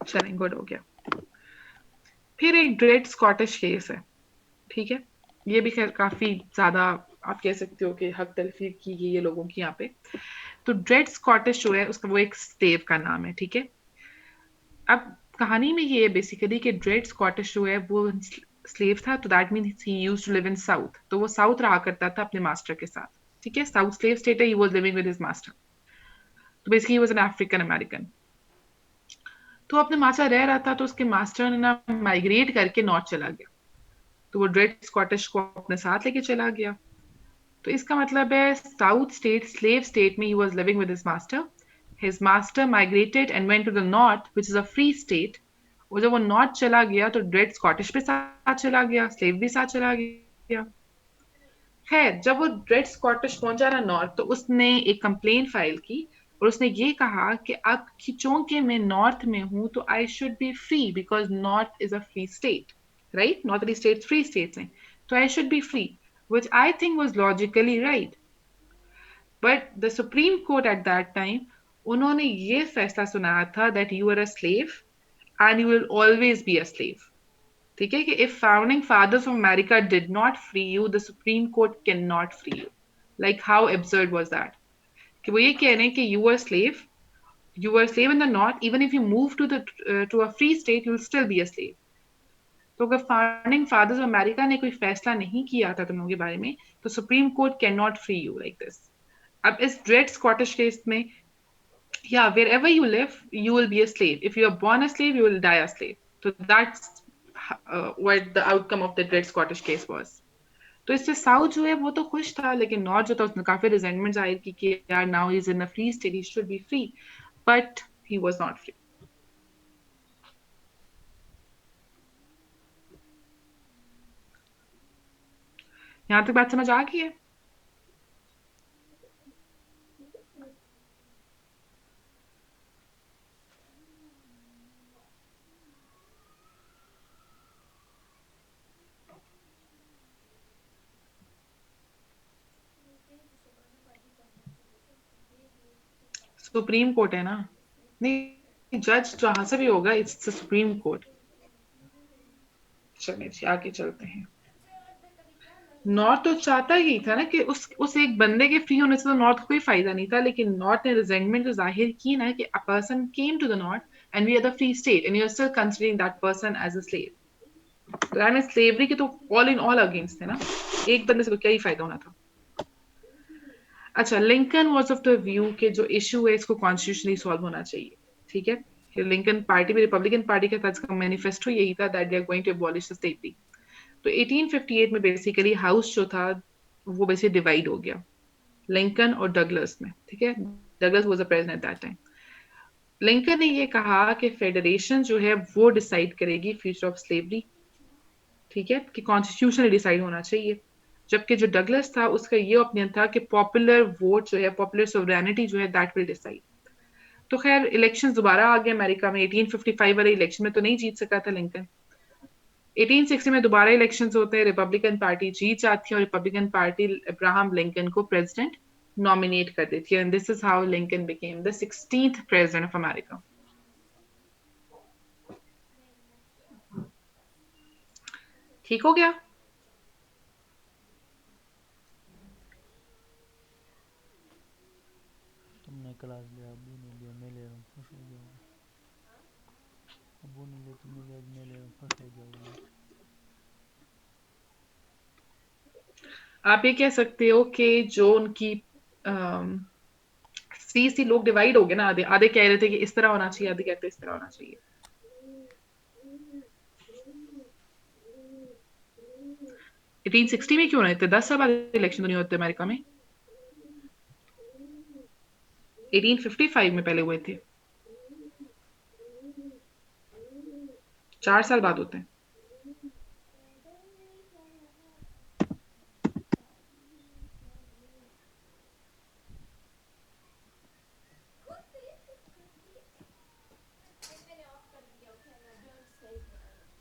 चलें, गुड हो गया। फिर एक ड्रेड स्कॉटिश केस है, ठीक है? ये भी खैर काफी ज्यादा आप कह सकते हो कि हक तलफी की गई है लोगों की यहाँ पे। तो ड्रेड स्कॉटिश जो है उसका वो एक स्लेव का नाम है, ठीक है? अब कहानी में ये है बेसिकली कि ड्रेड स्कॉटिश जो है वो स्लेव था, तो that means he used to live in south. तो वो साउथ रहा करता था अपने मास्टर के साथ, ठीक है? साउथ स्लेव स्टेट है, he was living with his master. तो basically he was an African American. तो अपने मास्टर रह रहा था, तो उसके मास्टर ने ना माइग्रेट करके नॉर्थ चला गया, तो वो ड्रेड स्कॉटिश को अपने साथ लेके चला गया। तो इसका मतलब है साउथ स्टेट, स्लेव स्टेट में ही was living with his master. His master migrated and went to the north, which is a free state, और जब वो नॉर्थ चला गया तो ड्रेड स्कॉटिश पे साथ चला गया, स्लेव भी साथ चला गया। खैर, जब वो ड्रेड स्कॉटिश पहुंचा ना नॉर्थ, तो उसने एक कंप्लेन फाइल की और उसने ये कहा कि अब चूंकि मैं नॉर्थ में हूं तो I should be free because north is a free state, right? Northerly states free states हैं, तो I should be free, which I think was logically right. But the Supreme Court at that time, उन्होंने ये फैसला सुनाया था that you are a slave and you will always be a slave. ठीक है कि if founding fathers of America did not free you, the Supreme Court cannot free you. Like how absurd was that? कि वो ये कह रहे हैं कि you were a slave in the north, even if you move to a free state, you will still be a slave. तो अगर founding fathers of America ने कोई फैसला नहीं किया था तुम लोगों के बारे में, तो supreme court can not free you like this. अब इस ड्रेड स्कॉटिश केस में, yeah, wherever you live, you will be a slave. If you are born a slave, you will die a slave. So that's what the outcome of the Dred Scottish case was. तो इससे south जो है वो तो खुश था, लेकिन north जो था उसने काफी रिजेंटमेंट जाहिर की कि यार now he is in a free state, he should be free, but he was not free. यहाँ तक बात समझ आ गई है? सुप्रीम कोर्ट है ना, नहीं जज जहां से भी होगा, इट्स सुप्रीम कोर्ट। चलिए जी, आगे चलते हैं। नॉर्थ तो चाहता ही था ना कि उस एक बंदे के फ्री होने से तो नॉर्थ को कोई फायदा नहीं था, लेकिन नॉर्थ ने रिजेंटमेंट जो जाहिर की ना कि a person came to the north and we are the free state and you are still considering that person as a slave, तो दैट मींस स्लेवरी के तो ऑल इन ऑल अगेंस्ट थे ना, एक बंदे से तो क्या ही फायदा होना था। अच्छा, Lincoln was of the view के जो इशू है इसको कॉन्स्टिट्यूशनली सॉल्व होना चाहिए। ठीक है, लिंकन पार्टी भी, रिपब्लिकन पार्टी के साथ मैनिफेस्टो यही था that they are going to abolish the slavery. तो 1858 में बेसिकली हाउस जो था वो बेसिकली डिवाइड हो गया लिंकन और डगलस में। ठीक है, Douglas was the president at that time. Lincoln ने ये कहा कि फेडरेशन जो है वो डिसाइड करेगी फ्यूचर ऑफ स्लेवरी। ठीक है, कि कॉन्स्टिट्यूशन डिसाइड होना चाहिए, जबकि जो डगलस था उसका ये ओपिनियन था कि पॉपुलर वोट जो है, पॉपुलर सोवरेनिटी जो है, दैट विल डिसाइड। तो खैर इलेक्शन दोबारा आ गए अमेरिका में। 1855 वाले इलेक्शन में तो नहीं जीत सका था लिंकन। 1860 में दोबारा इलेक्शंस होते हैं, रिपब्लिकन पार्टी जीत जाती है और रिपब्लिकन पार्टी अब्राहम लिंकन को प्रेसिडेंट नॉमिनेट कर देती है, and this is how Lincoln became the 16th president of America. ठीक हो गया? तुमने क्लास लिया, अबू ने लिया, मैं ले रहा हूँ, खुश हो जाओगे। अबू ने लिया, तुमने लिया, मैं ले रहा हूँ, खुश हो जाओगे। आप ये कह सकते हो कि जो उनकी सी सी लोग डिवाइड हो गए ना, आधे आधे कह रहे थे कि इस तरह होना चाहिए, आधे कहते इस तरह होना चाहिए। 1860 में क्यों नहीं थे? 10 साल बाद इलेक्शन तो नहीं होते अमेरिका में। 1855 में पहले हुए थे, 4 साल बाद होते हैं।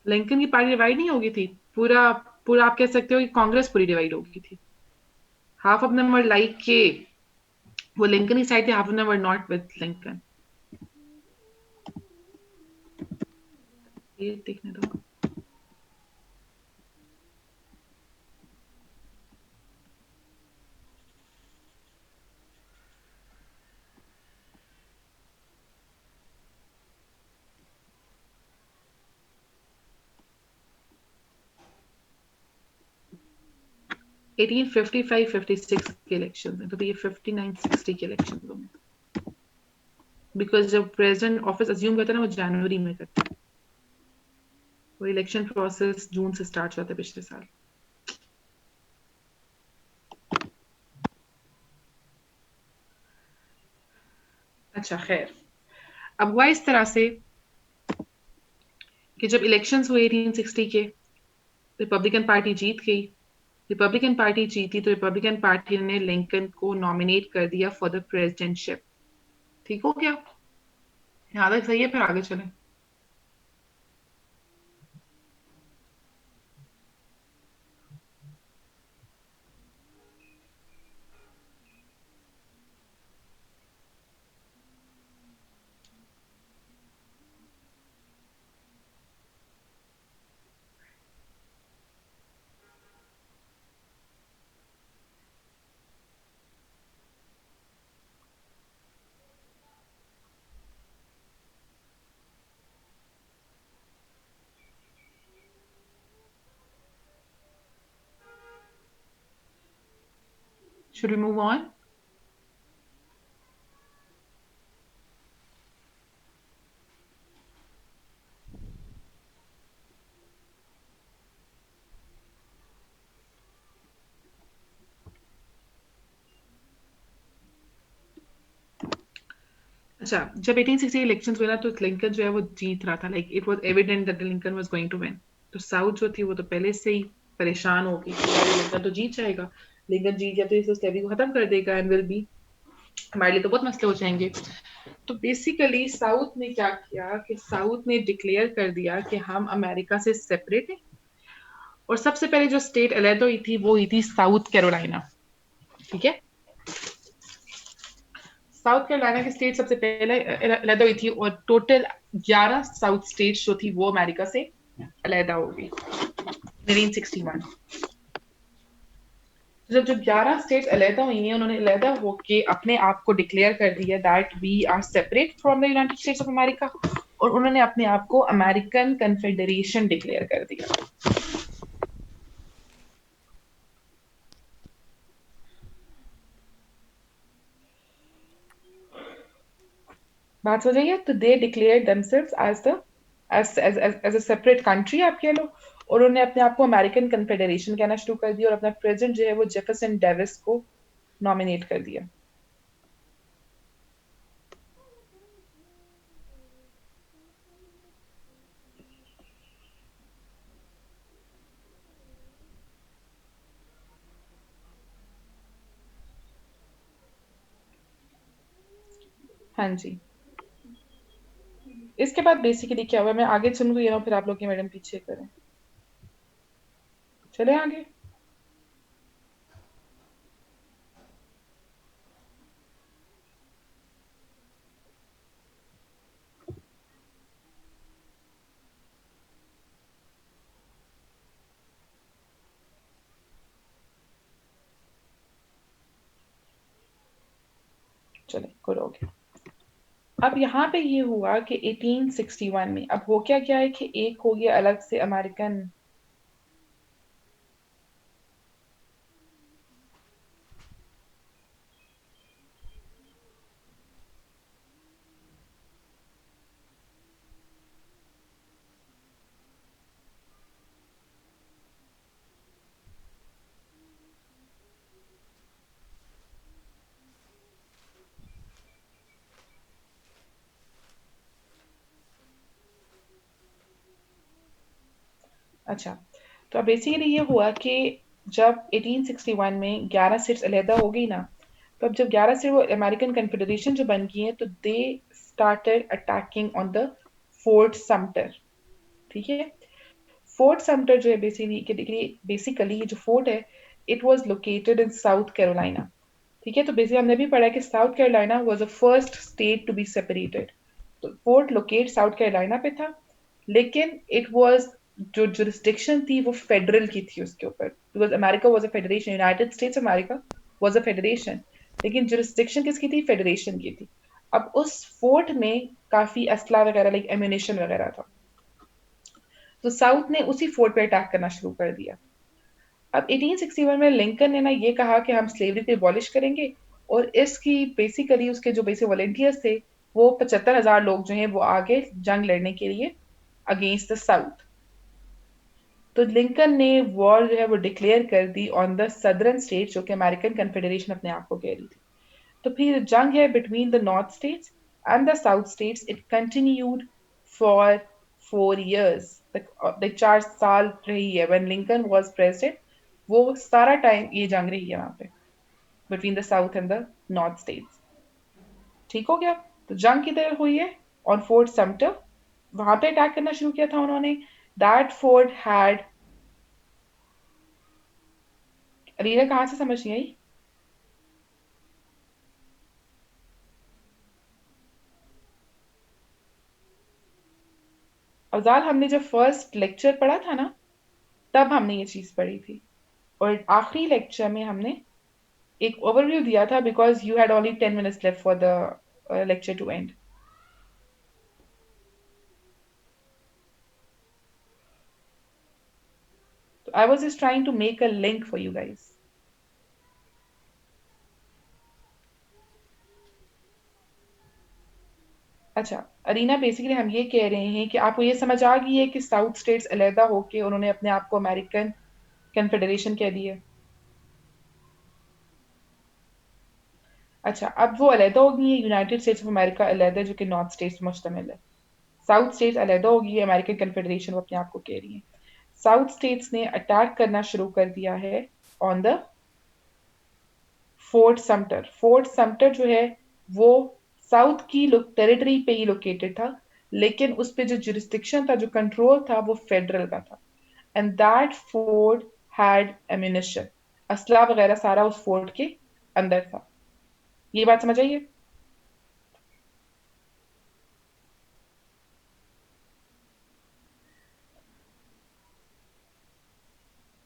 लिंकन की पार्टी डिवाइड नहीं होगी थी, पूरा पूरा आप कह सकते हो कि कांग्रेस पूरी डिवाइड हो गई थी। Half of them were like के वो लिंकन की साइड थे, half of them were not with Lincoln. ये देखने दो। एटीन 55-56 के इलेक्शन में, तो ये 59-60 के इलेक्शन में, बिकॉज जब प्रेसिडेंट ऑफिस अज्यूम करता है ना वो जनवरी में करता है, वो इलेक्शन प्रोसेस जून से स्टार्ट हुआ था पिछले साल। अच्छा खैर, अब हुआ इस तरह से कि जब इलेक्शंस हुए 1860 के, रिपब्लिकन पार्टी जीत गई। रिपब्लिकन पार्टी जीती तो रिपब्लिकन पार्टी ने लिंकन को नॉमिनेट कर दिया फॉर द प्रेसिडेंटशिप। ठीक हो गया? यहाँ तक सही है, फिर आगे चलें। Should we move on? अच्छा, जब 1860 इलेक्शंस हुए ना तो लिंकन जो है वो जीत रहा था। Like it was evident that Lincoln was going to win. तो साउथ जो थी वो तो पहले से ही परेशान हो गई कि यार लिंकन तो जीत जाएगा, लिंकन जीत गया तो इस स्लेवरी को खत्म कर देगा एंड विल बी, हमारे लिए तो बहुत मसले हो जाएंगे। तो बेसिकली साउथ ने क्या किया कि साउथ ने डिक्लेयर कर दिया कि हम अमेरिका से सेपरेट हैं। और सबसे पहले जो स्टेट अलग हुई थी वो हुई थी साउथ कैरोलिना। ठीक है, साउथ कैरोलिना की स्टेट सबसे पहले अलग हुई थी और टोटल 11 साउथ स्टेट्स जो थी वो अमेरिका से अलग हो गई 1961। जब जो 11 स्टेट्स अलग हुई हैं उन्होंने अलग होके अपने आप को डिक्लेयर कर दिया that we are separate from the United States of America, और उन्होंने अपने आप को अमेरिकन कन्फेडरेशन डिक्लेयर कर दिया। बात हो जाइए, तो they declare themselves as the as a separate country आप कह लो, और उन्होंने अपने आप को अमेरिकन कन्फेडरेशन कहना शुरू कर दिया और अपना प्रेसिडेंट जो है वो जेफरसन डेविस को नॉमिनेट कर दिया। हाँ जी, इसके बाद बेसिकली क्या हुआ, मैं आगे सुन रही हूँ फिर आप लोग की मैडम पीछे करें। चले आगे। चले, गुड हो गया। अब यहाँ पे ये हुआ कि 1861 में अब हो क्या गया है कि एक हो गया अलग से अमेरिकन। अच्छा, तो अब बेसिकली ये हुआ कि जब 1861 में 11 स्टेट्स अलहदा हो गई ना, तो अब जब 11 से वो अमेरिकन कन्फेडरेशन जो बन गई है तो they started attacking on the fort Sumter. ठीक है, फोर्ट समटर जो है बेसिकली ये जो फोर्ट है it was located in South Carolina. ठीक है, तो बेसिकली हमने भी पढ़ा है कि South Carolina was the first state to be separated. तो फोर्ट लोकेट साउथ कैरोलिना पे था, लेकिन इट वाज जो जुरिस्डिक्शन थी वो फेडरल की थी उसके ऊपर, because America was a federation, United states America was a federation, लेकिन जुरिस्डिक्शन किसकी थी? फेडरेशन की थी। अब उस फोर्ट में काफी असला वगैरह लाइक एम्यूनेशन वगैरह था, तो साउथ ने उसी फोर्ट पे अटैक करना शुरू कर दिया। अब 1861 में लिंकन ने ना ये कहा कि हम स्लेवरी को एबॉलिश करेंगे, और इसकी बेसिकली उसके जो बेसिक वॉलेंटियर्स थे वो 75,000 लोग जो हैं वो आगे जंग लड़ने के लिए अगेंस्ट द साउथ। तो लिंकन ने वॉर जो है वो डिक्लेयर कर दी ऑन द सदर्न स्टेट, जो कि अमेरिकन कन्फेडरेशन अपने आप को कह रही थी। तो फिर जंग है between the north states and the south states, it continued for 4 years like 4 साल रही है when Lincoln was president. वो सारा टाइम ये जंग रही है वहां पे between the south and the north states. ठीक हो गया? तो जंग किधर हुई है? On fort Sumter. वहां पे अटैक करना शुरू किया था उन्होंने. That fort had. अरीना कहाँ से समझ नहीं आई? अफजाल, हमने जब फर्स्ट लेक्चर पढ़ा था ना, तब हमने ये चीज पढ़ी थी. और आखिरी लेक्चर में हमने एक ओवरव्यू दिया था because you had only 10 minutes left for the lecture to and. So I was just trying to make a link for you guys. अच्छा, अरीना बेसिकली हम ये कह रहे हैं कि आपको ये समझ आ गई है कि साउथ स्टेट्स अलहदा होके उन्होंने अपने आप को अमेरिकन कन्फेडरेशन कह दिया. अच्छा, अब वो अलहदा हो गई है. यूनाइटेड स्टेट्स ऑफ अमेरिका अलहदा है जो कि नॉर्थ स्टेट्स मुश्तमिल है. साउथ स्टेट्स अलहदा हो गई है. अमेरिकन कन्फेडरेशन वो अपने आप को कह रही है. साउथ स्टेट्स ने अटैक करना शुरू कर दिया है ऑन द फोर्ट समटर. फोर्ट समटर जो है वो साउथ की टेरिटरी पे ही लोकेटेड था, लेकिन उस पे जो जुरिस्डिक्शन था, जो कंट्रोल था, वो फेडरल का था. And that fort had ammunition. असला वगैरह सारा उस फोर्ट के अंदर था. ये बात समझ आइए?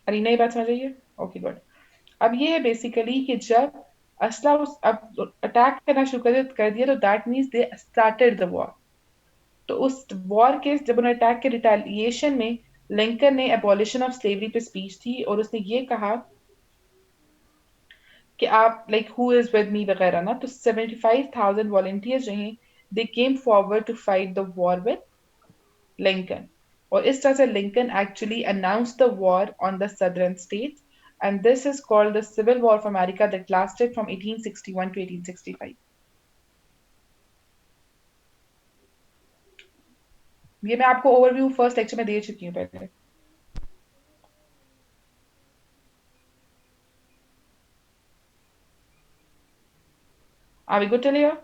अरीना, ये बात समझ आइए? Okay, good. अब ये है बेसिकली कि जब असला उस अब अटैक करना शुरू कर दिया तो that means they started the war. तो उस वॉर के जब उन्होंने अटैक के रिटेलिएशन में लिंकन ने एबॉलिशन ऑफ स्लेवरी पे स्पीच थी और उसने ये कहा कि आप like who is with me वगैरह ना. तो 75,000 वॉलंटियर्स जो हैं they came forward to fight the war with Lincoln. और इस तरह से Lincoln actually announced the war on the southern states. And this is called the civil war of America that lasted from 1861 to 1865. ये मैं आपको overview first lecture में दे चुकी हूँ पहले. Are we good till here?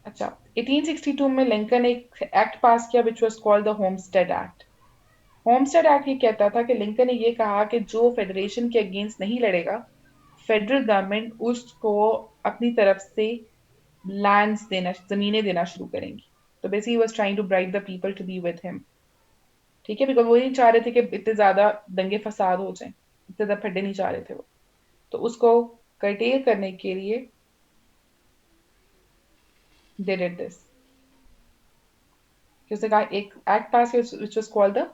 अच्छा, 1862 में लिंकन एक एक्ट पास किया which was called the homestead act. Homestead act ये कहता था कि लिंकन ने ये कहा कि जो फेडरेशन के अगेंस्ट नहीं लड़ेगा, फेडरल गवर्नमेंट उसको अपनी तरफ से लैंड्स देना, जमीनें देना शुरू करेंगी. तो basically he was trying to bribe the people to be with him. ठीक है, बिकॉज वो नहीं चाह रहे थे कि इतने ज्यादा दंगे फसाद हो जाएं. इतने ज्यादा फड्डे नहीं चाह रहे थे वो. तो उसको कर्टेल करने के लिए दे डिड दिस. उसने कहा एक एक्ट पास किया which was called the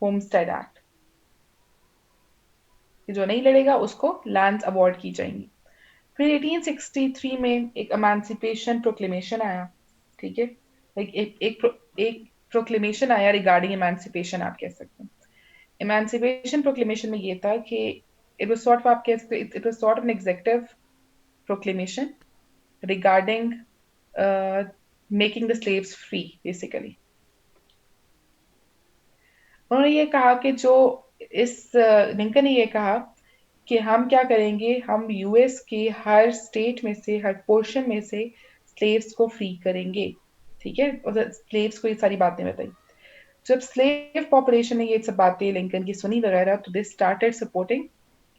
homestead act कि जो नहीं लड़ेगा उसको लैंड्स अवार्ड की जाएंगी. फिर 1863 में एक एमांसिपेशन प्रोक्लेमेशन आया. ठीक है, लाइक एक प्रोक्लेमेशन आया रिगार्डिंग एमांसिपेशन, आप कह सकते हैं. एमांसिपेशन प्रोक्लेमेशन में ये था कि इट वाज सॉर्ट ऑफ, आप कह सकते हैं, it was sort of an executive proclamation regarding making the slaves free basically. उन्होंने ये कहा कि जो इस लिंकन ने ये कहा कि हम क्या करेंगे, हम यूएस के हर स्टेट में से, हर पोर्शन में से स्लेव्स को फ्री करेंगे. ठीक है, और स्लेव्स को ये सारी बातें बताई. जब स्लेव पॉपुलेशन ने ये सब बातें लिंकन की सुनी वगैरह, तो they started supporting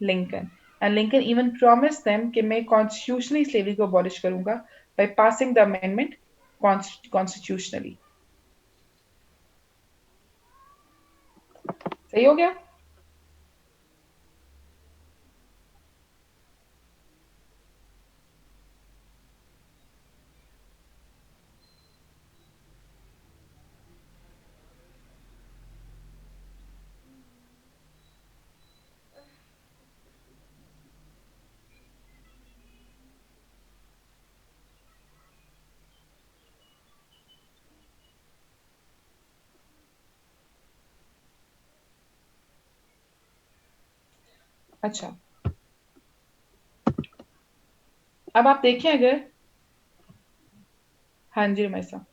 Lincoln. And Lincoln even promise them कि मैं कॉन्स्टिट्यूशनली स्लेवरी को अबॉलिश करूंगा by passing the amendment constitutionally. सही हो गया? अच्छा, अब आप देखें अगर, हाँ जी रमेशा,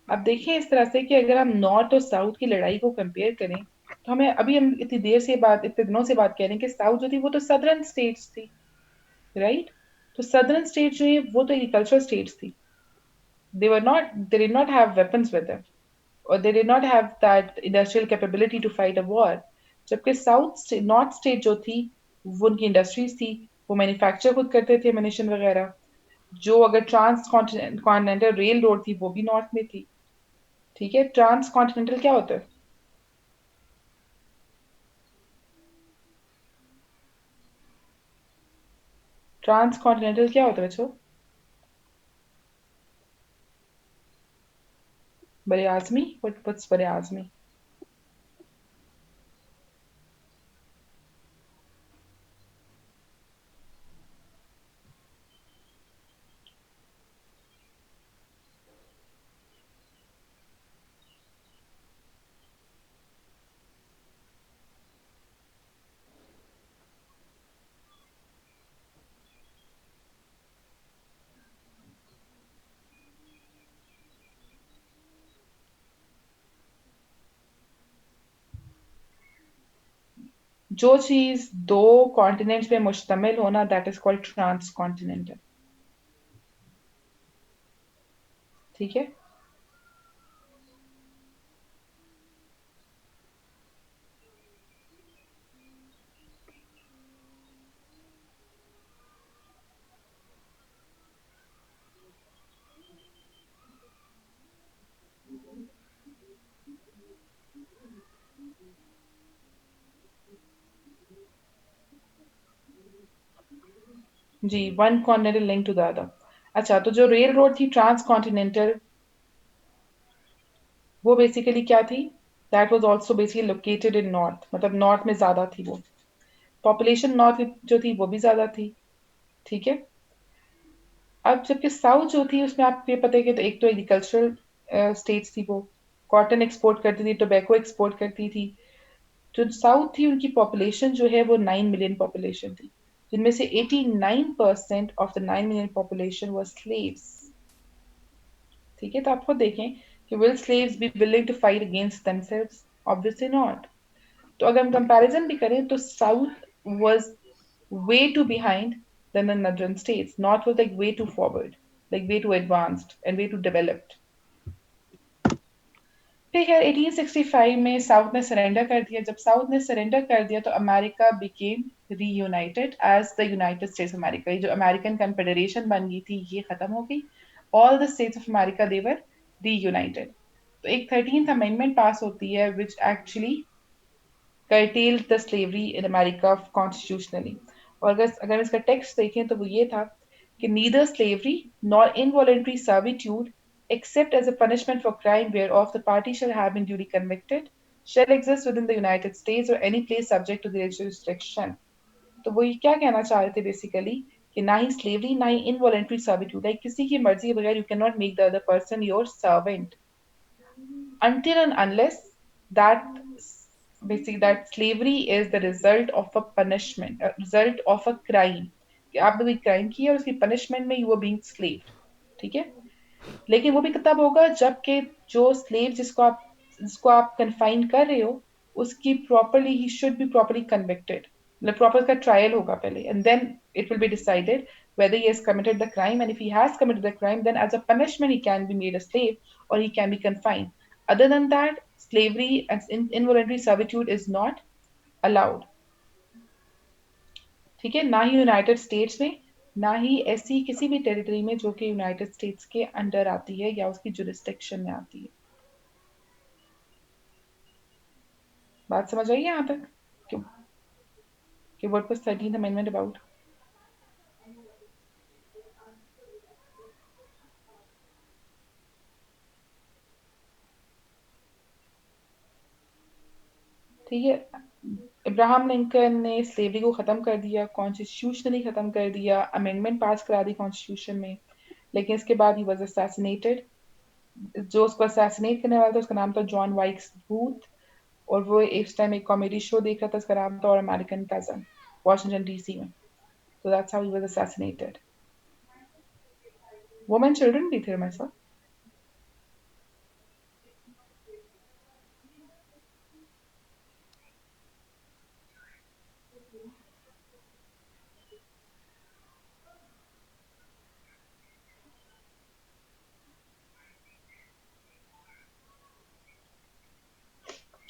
अब देखिए इस तरह से कि अगर हम नॉर्थ और साउथ की लड़ाई को कंपेयर करें, तो हमें अभी हम इतनी देर से बात, इतने दिनों से बात कह रहे हैं कि साउथ जो थी वो तो सदर्न स्टेट्स थी, राइट? तो सदर्न स्टेट जो है वो तो एग्रीकल्चरल स्टेट्स थी, they did not have weapons with them, or they did not have that industrial capability to fight a war. जबकि नॉर्थ स्टेट जो थी वो उनकी इंडस्ट्रीज थी, वो मैन्युफैक्चर खुद करते थे मिनिशन वगैरह। जो अगर ट्रांस कॉन्टिनेंटल रेल रोड थी वो भी नॉर्थ में थी। ठीक है, ट्रांस कॉन्टिनेंटल क्या होता है? ट्रांस कॉन्टिनेंटल क्या होता है बच्चों? बड़े आजमी, व्हाट्स बड़े आजमी? जो चीज दो कॉन्टिनेंट्स पे मुश्तमिल होना, that is called transcontinental. ठीक है, जी, one continental link to the other. अच्छा, तो जो रेल रोड थी ट्रांस कॉन्टिनेंटल, वो बेसिकली क्या थी? That was also basically located in north, मतलब नॉर्थ में ज्यादा थी वो। पॉपुलेशन नॉर्थ जो थी वो भी ज्यादा थी। ठीक है, अब जबकि साउथ जो थी उसमें आपको ये पता है कि तो एक तो एग्रीकल्चरल स्टेट्स थी, वो कॉटन एक्सपोर्ट करती थी, टोबैको एक्सपोर्ट करती थी। जो साउथ थी उनकी पॉपुलेशन जो है वो 9 मिलियन पॉपुलेशन थी, जिनमें से 89% of the 9 million population was slaves। ठीक है, तो आप खुद देखें कि will slaves be willing to fight against themselves? Obviously not। तो अगर हम कंपैरिजन भी करें तो south was way too behind than the northern states। North was like way too forward, like way too advanced and way too developed। फिर खैर 1865 में south ने सरेंडर कर दिया। जब साउथ ने सरेंडर कर दिया तो America became reunited as the United States of America. ये जो अमेरिकन कन्फेडरेशन बन गई थी ये खत्म हो गई। All the states of America they were reunited. तो एक 13th अमेंडमेंट पास होती है which actually curtailed the slavery in America constitutionally। और अगर इसका टेक्स्ट देखें तो वो ये था कि neither slavery nor involuntary servitude except as a punishment for crime whereof the party shall have been duly convicted shall exist within the United States or any place subject to their jurisdiction। तो वो ये क्या कहना चाह रहे थे basically कि ना ही स्लेवरी ना ही इनवॉलेंट्री सर्विट्यूड, लाइक किसी की मर्जी के बगैर you can not make the other person your servant until and unless that basically that slavery is the result of a punishment, a result of a crime, कि आपने कोई crime किया और उसकी पनिशमेंट में यू आर बीइंग स्लेव्ड। ठीक है, लेकिन वो भी तब होगा जबकि जो स्लेव जिसको आप कन्फाइन कर रहे हो उसकी properly he should be properly convicted. मतलब प्रॉपर का ट्रायल होगा पहले and then it will be decided whether he has committed the crime, and if he has committed the crime then as a punishment he can be made a slave or he can be confined। other than that slavery and involuntary servitude is not allowed। ठीक है, ना ही United states में ना ही ऐसी किसी भी territory में जो कि यूनाइटेड स्टेट्स के अंडर आती है या उसकी जुरिस्डिक्शन में आती है। बात समझ आई यहाँ तक कि, what was 13th amendment about? ठीक है, इब्राहम लिंकन ने स्लेवरी को खत्म कर दिया, कॉन्स्टिट्यूशनली खत्म कर दिया, अमेंडमेंट पास करा दी कॉन्स्टिट्यूशन में, लेकिन इसके बाद ही वाज असैसिनेटेड। जो उसको असैसिनेट करने वाला था उसका नाम था जॉन वाइक्स बूथ, और वो इस टाइम एक कॉमेडी शो देख रहा था, उसका नाम था और अमेरिकन कजन। वॉशिंगटन डीसी में. So that's how he was assassinated. Women children भी थे हमारे साथ.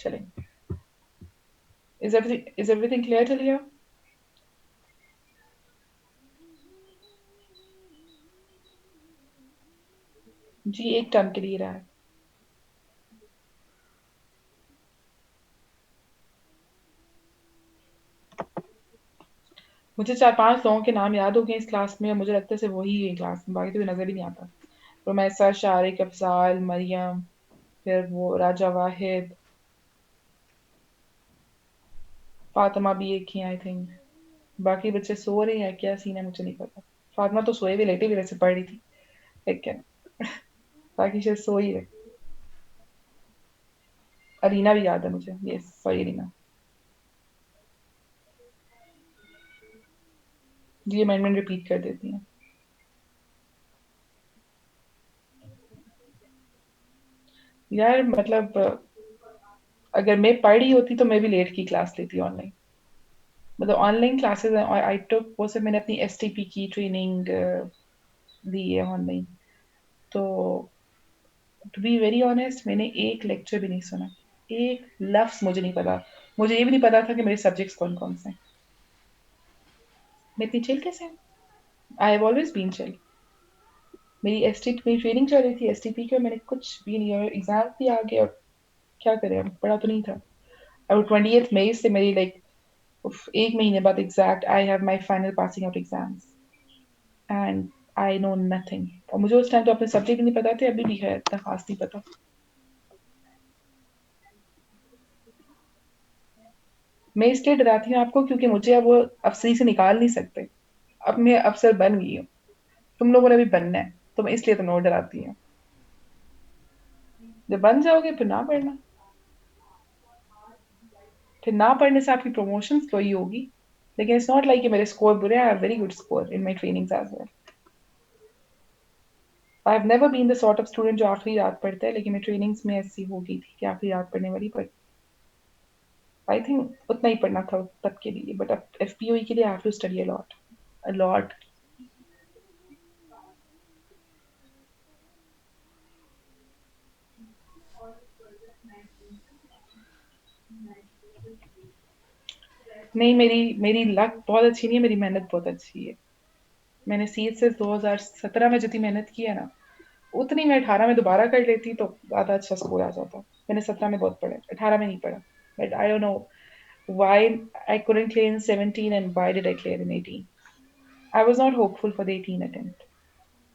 चलें. Is everything clear till here? जी एक टर्म के लिए रहा है. मुझे 4-5 लोगों के नाम याद हो गए इस क्लास में, और मुझे लगता है सिर्फ वही है क्लास में, बाकी तो नजर ही नहीं आता. रोमैसा, शारिक, अफजाल, मरियम, फिर वो राजा वाहिद, फातिमा भी एक ही आई थिंक. बाकी बच्चे सो रहे हैं क्या सीन है मुझे नहीं पता. फातिमा तो सोए भी लेटे भी वैसे पढ़ रही थी लेकिन बाकी शायद सो ही रहे. अरीना भी याद है मुझे. Yes sorry Arina. जी अमेंडमेंट रिपीट कर देती हैं. यार मतलब अगर मैं पढ़ रही होती तो मैं भी लेट की क्लास लेती ऑनलाइन. मतलब ऑनलाइन क्लासेस आई टुक वो सब मैंने अपनी एसटीपी की ट्रेनिंग दी है ऑनलाइन. तो टू बी वेरी ऑनेस्ट मैंने एक लेक्चर भी नहीं सुना. एक लफ्ज मुझे नहीं पता. मुझे ये भी नहीं पता था कि मेरे सब्जेक्ट्स कौन कौन से हैं. मैं इतनी चिल कैसे हूँ. I have always been chill. मेरी ट्रेनिंग चल रही थी एसटीपी की और मैंने कुछ भी नहीं. और एग्जाम भी आ गया और क्या करें अब पढ़ा तो नहीं था. और 20th मई से मेरी लाइक एक महीने बाद exact I have my final passing out exams and I know nothing. और मुझे उस टाइम तो अपने सब्जेक्ट नहीं पता थे. अभी भी है इतना खास नहीं पता. मैं इसलिए डराती हूँ आपको क्योंकि मुझे अब वो अफसरी से निकाल नहीं सकते. अब मैं अफसर बन गई हूँ. तुम लोगों ने भी बनना है तो मैं इसलिए तुम लोग डराती हूँ. जब बन जाओगे फिर ना पढ़ना. फिर ना पढ़ने से आपकी प्रमोशन तो ही होगी. लेकिन इट्स नॉट लाइक मेरे स्कोर बुरे. I have very good score in my trainings as well. I have never been the sort of student जो आखिरी रात पढ़ता है. लेकिन मैं ट्रेनिंग्स में ऐसी हो गई थी कि आखिरी रात पढ़ने वाली. पर आई थिंक उतना ही पढ़ना था तब के लिए. बट अब एफपीओई के लिए I have to study a lot. नहीं मेरी मेरी लक बहुत अच्छी नहीं है. मेरी मेहनत बहुत अच्छी है. मैंने सीट से 2017 में जितनी मेहनत की है ना उतनी मैं 18 में दोबारा कर लेती तो ज़्यादा अच्छा स्कोर आ जाता. मैंने 17 में बहुत पढ़ा. 18 में नहीं पढ़ा. But I don't know why I couldn't clear in 17 and why did I clear in 18. I was not hopeful for the 18 attempt.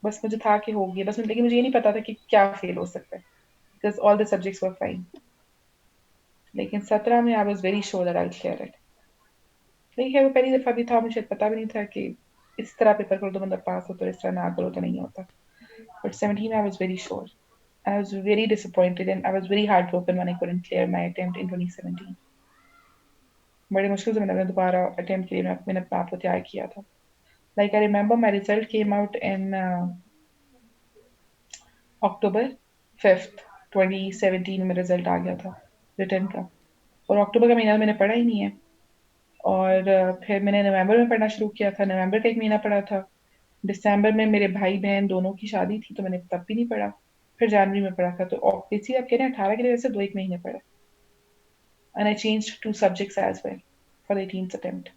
बस मुझे था कि हो गया बस. लेकिन मुझे ये नहीं पता था कि क्या फेल हो सकता है because all the subjects were fine. लेकिन 17 में I was very sure that I'll clear it. ठीक है वो पहली दफा भी था. मुझे पता भी नहीं था कि इस तरह पेपर करो तो बंदा पास होता है इस तरह ना करो तो नहीं होता. But 17 I was very sure. I was very disappointed and I was very heartbroken when I couldn't clear my attempt in 2017. बड़ी मुश्किल से मैंने दोबारा अटेम्प्ट के लिए मैंने अपने आप को तैयार किया था. Like I remember my result came out in October 5th 2017 में रिजल्ट आ गया था रिटर्न का. और अक्टूबर का महीना मैंने पढ़ा ही नहीं है. और फिर मैंने नवंबर में पढ़ना शुरू किया था. नवंबर का एक महीना पढ़ा था. दिसंबर में मेरे भाई बहन दोनों की शादी थी तो मैंने तब भी नहीं पढ़ा. फिर जनवरी में पढ़ा था. तो ऑब्वियसली आप कह रहे हैं 18 के लिए वैसे 2 एक महीने पढ़ा. And I change 2 subjects as well for 18th attempt.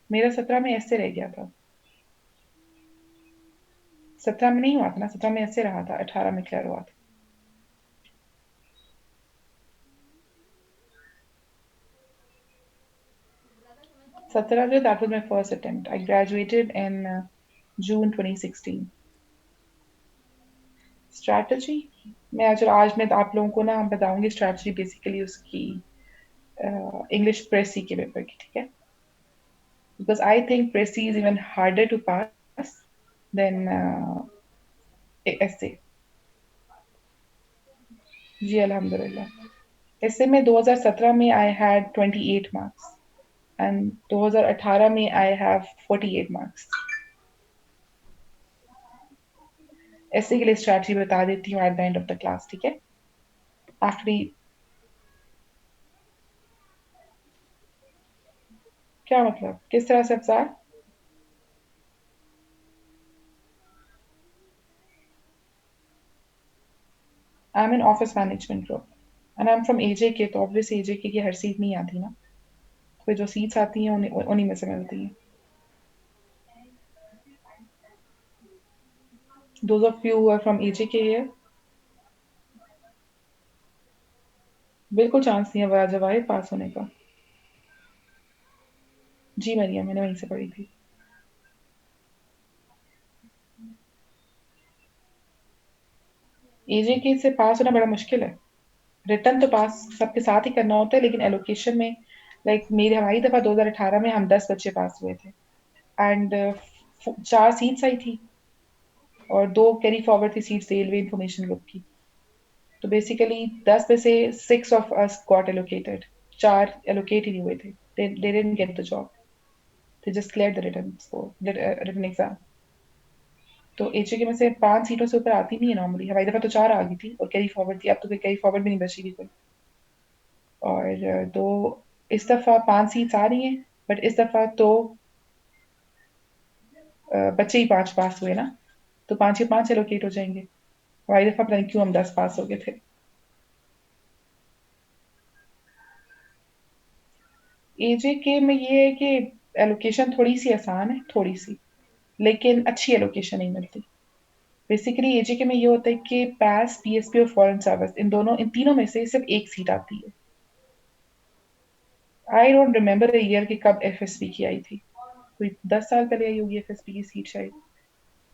मेरा 17 में ऐसे रह गया था. 17 में नहीं हुआ था ना. 17 में ऐसे रहा था. 18 में क्लियर हुआ था. सत्रह जो that was my first attempt. I graduated in June 2016. Strategy आज मैं आप लोगों को ना बताऊंगी स्ट्रैटेजी बेसिकली उसकी इंग्लिश प्रेसी के पेपर की. ठीक है. Because I think precis is even harder to pass than essay. जी अल्हम्दुलिल्लाह. ऐसे में 2017 में आई हैड 28 मार्क्स एंड 2018 में आई हैव 48 मार्क्स। ऐसे के लिए स्ट्रैटेजी बता देती हूँ at the end of the class, ठीक है? आफ्टर क्या मतलब, किस तरह से अफजार? I am in office management group and I am from AJK, तो ऑब्वियस एजेके की हर सीट नहीं आती ना, तो जो सीट्स आती हैं उन्हीं में से मिलती हैं। Those of you who are from AJK here, बिल्कुल चांस नहीं है जवाहिर पास होने का। जी मरियम, मैंने वहीं से पढ़ी थी। एजेके से पास होना बड़ा मुश्किल है। रिटर्न तो पास सबके साथ ही करना होता है, लेकिन एलोकेशन में मेरी हमारी दफा 2018 में हम 10 बच्चे पास हुए थे एंड 4 सीट्स आई थी और 2 कैरी फॉरवर्ड थी सीट्स रेलवे इंफॉर्मेशन ग्रुप की। तो बेसिकली 10 में से 6 of us got allocated, 4 allocate ही नहीं हुए थे। they didn't get the job, they just cleared the written exam। तो एचए में से 5 सीटों से ऊपर आती नहीं है नॉर्मली, हमारी दफा तो 4 आ गई थी और कैरी फॉरवर्ड थी, अब तो कोई कैरी फॉरवर्ड भी नहीं बची थी कोई। और तो इस दफा 5 सीट्स आ रही हैं, बट इस दफा तो बच्चे ही 5 पास हुए ना, तो 5 के 5 एलोकेट हो जाएंगे। हमारी दफा पता नहीं क्यों हम 10 पास हो गए थे। एजेके में ये है कि एलोकेशन थोड़ी सी आसान है, थोड़ी सी, लेकिन अच्छी एलोकेशन नहीं मिलती। बेसिकली एजेके में ये होता है कि पास, पीएसपी और फॉरेन सर्विस, इन तीनों में से सिर्फ एक सीट आती है। आई डोंट रिमेम्बर ईयर कि कब एफएसपी की आई थी, कोई 10 साल पहले आई होगी एफएसपी की सीट शायद।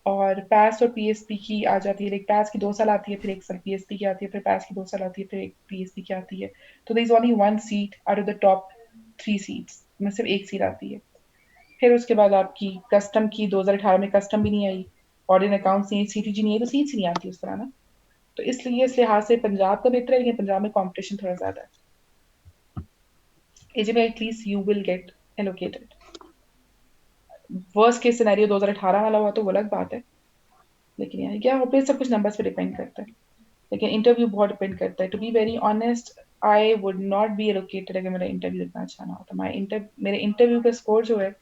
और पैस और पीएसपी की आ जाती है, लाइक पैस की 2 साल आती है, फिर 1 साल पीएसपी की आती है, फिर पैस की 2 साल आती है, फिर एक पीएसपी की आती है। तो there is only one seat out of the top 3 seats में, सिर्फ एक सीट आती है। फिर उसके बाद आपकी कस्टम की 2018 में कस्टम भी नहीं आई, ऑर्डिनरी अकाउंट्स नहीं, सीटीजी नहीं है, तो सीट्स नहीं आती उस तरह ना। तो इसलिए इस लिहाज से पंजाब का बेहतर है, लेकिन पंजाब में कंपटीशन थोड़ा ज्यादा है। एजे में at least you will get allocated. Worst case scenario 2018 वाला हुआ तो वो अलग बात है, लेकिन यार क्या हो, सब कुछ नंबर्स पे डिपेंड करता है। लेकिन इंटरव्यू बहुत डिपेंड करता है। To be very honest, I would not be allocated अगर मेरा इंटरव्यू इतना अच्छा ना होता। मेरे इंटरव्यू का स्कोर जो है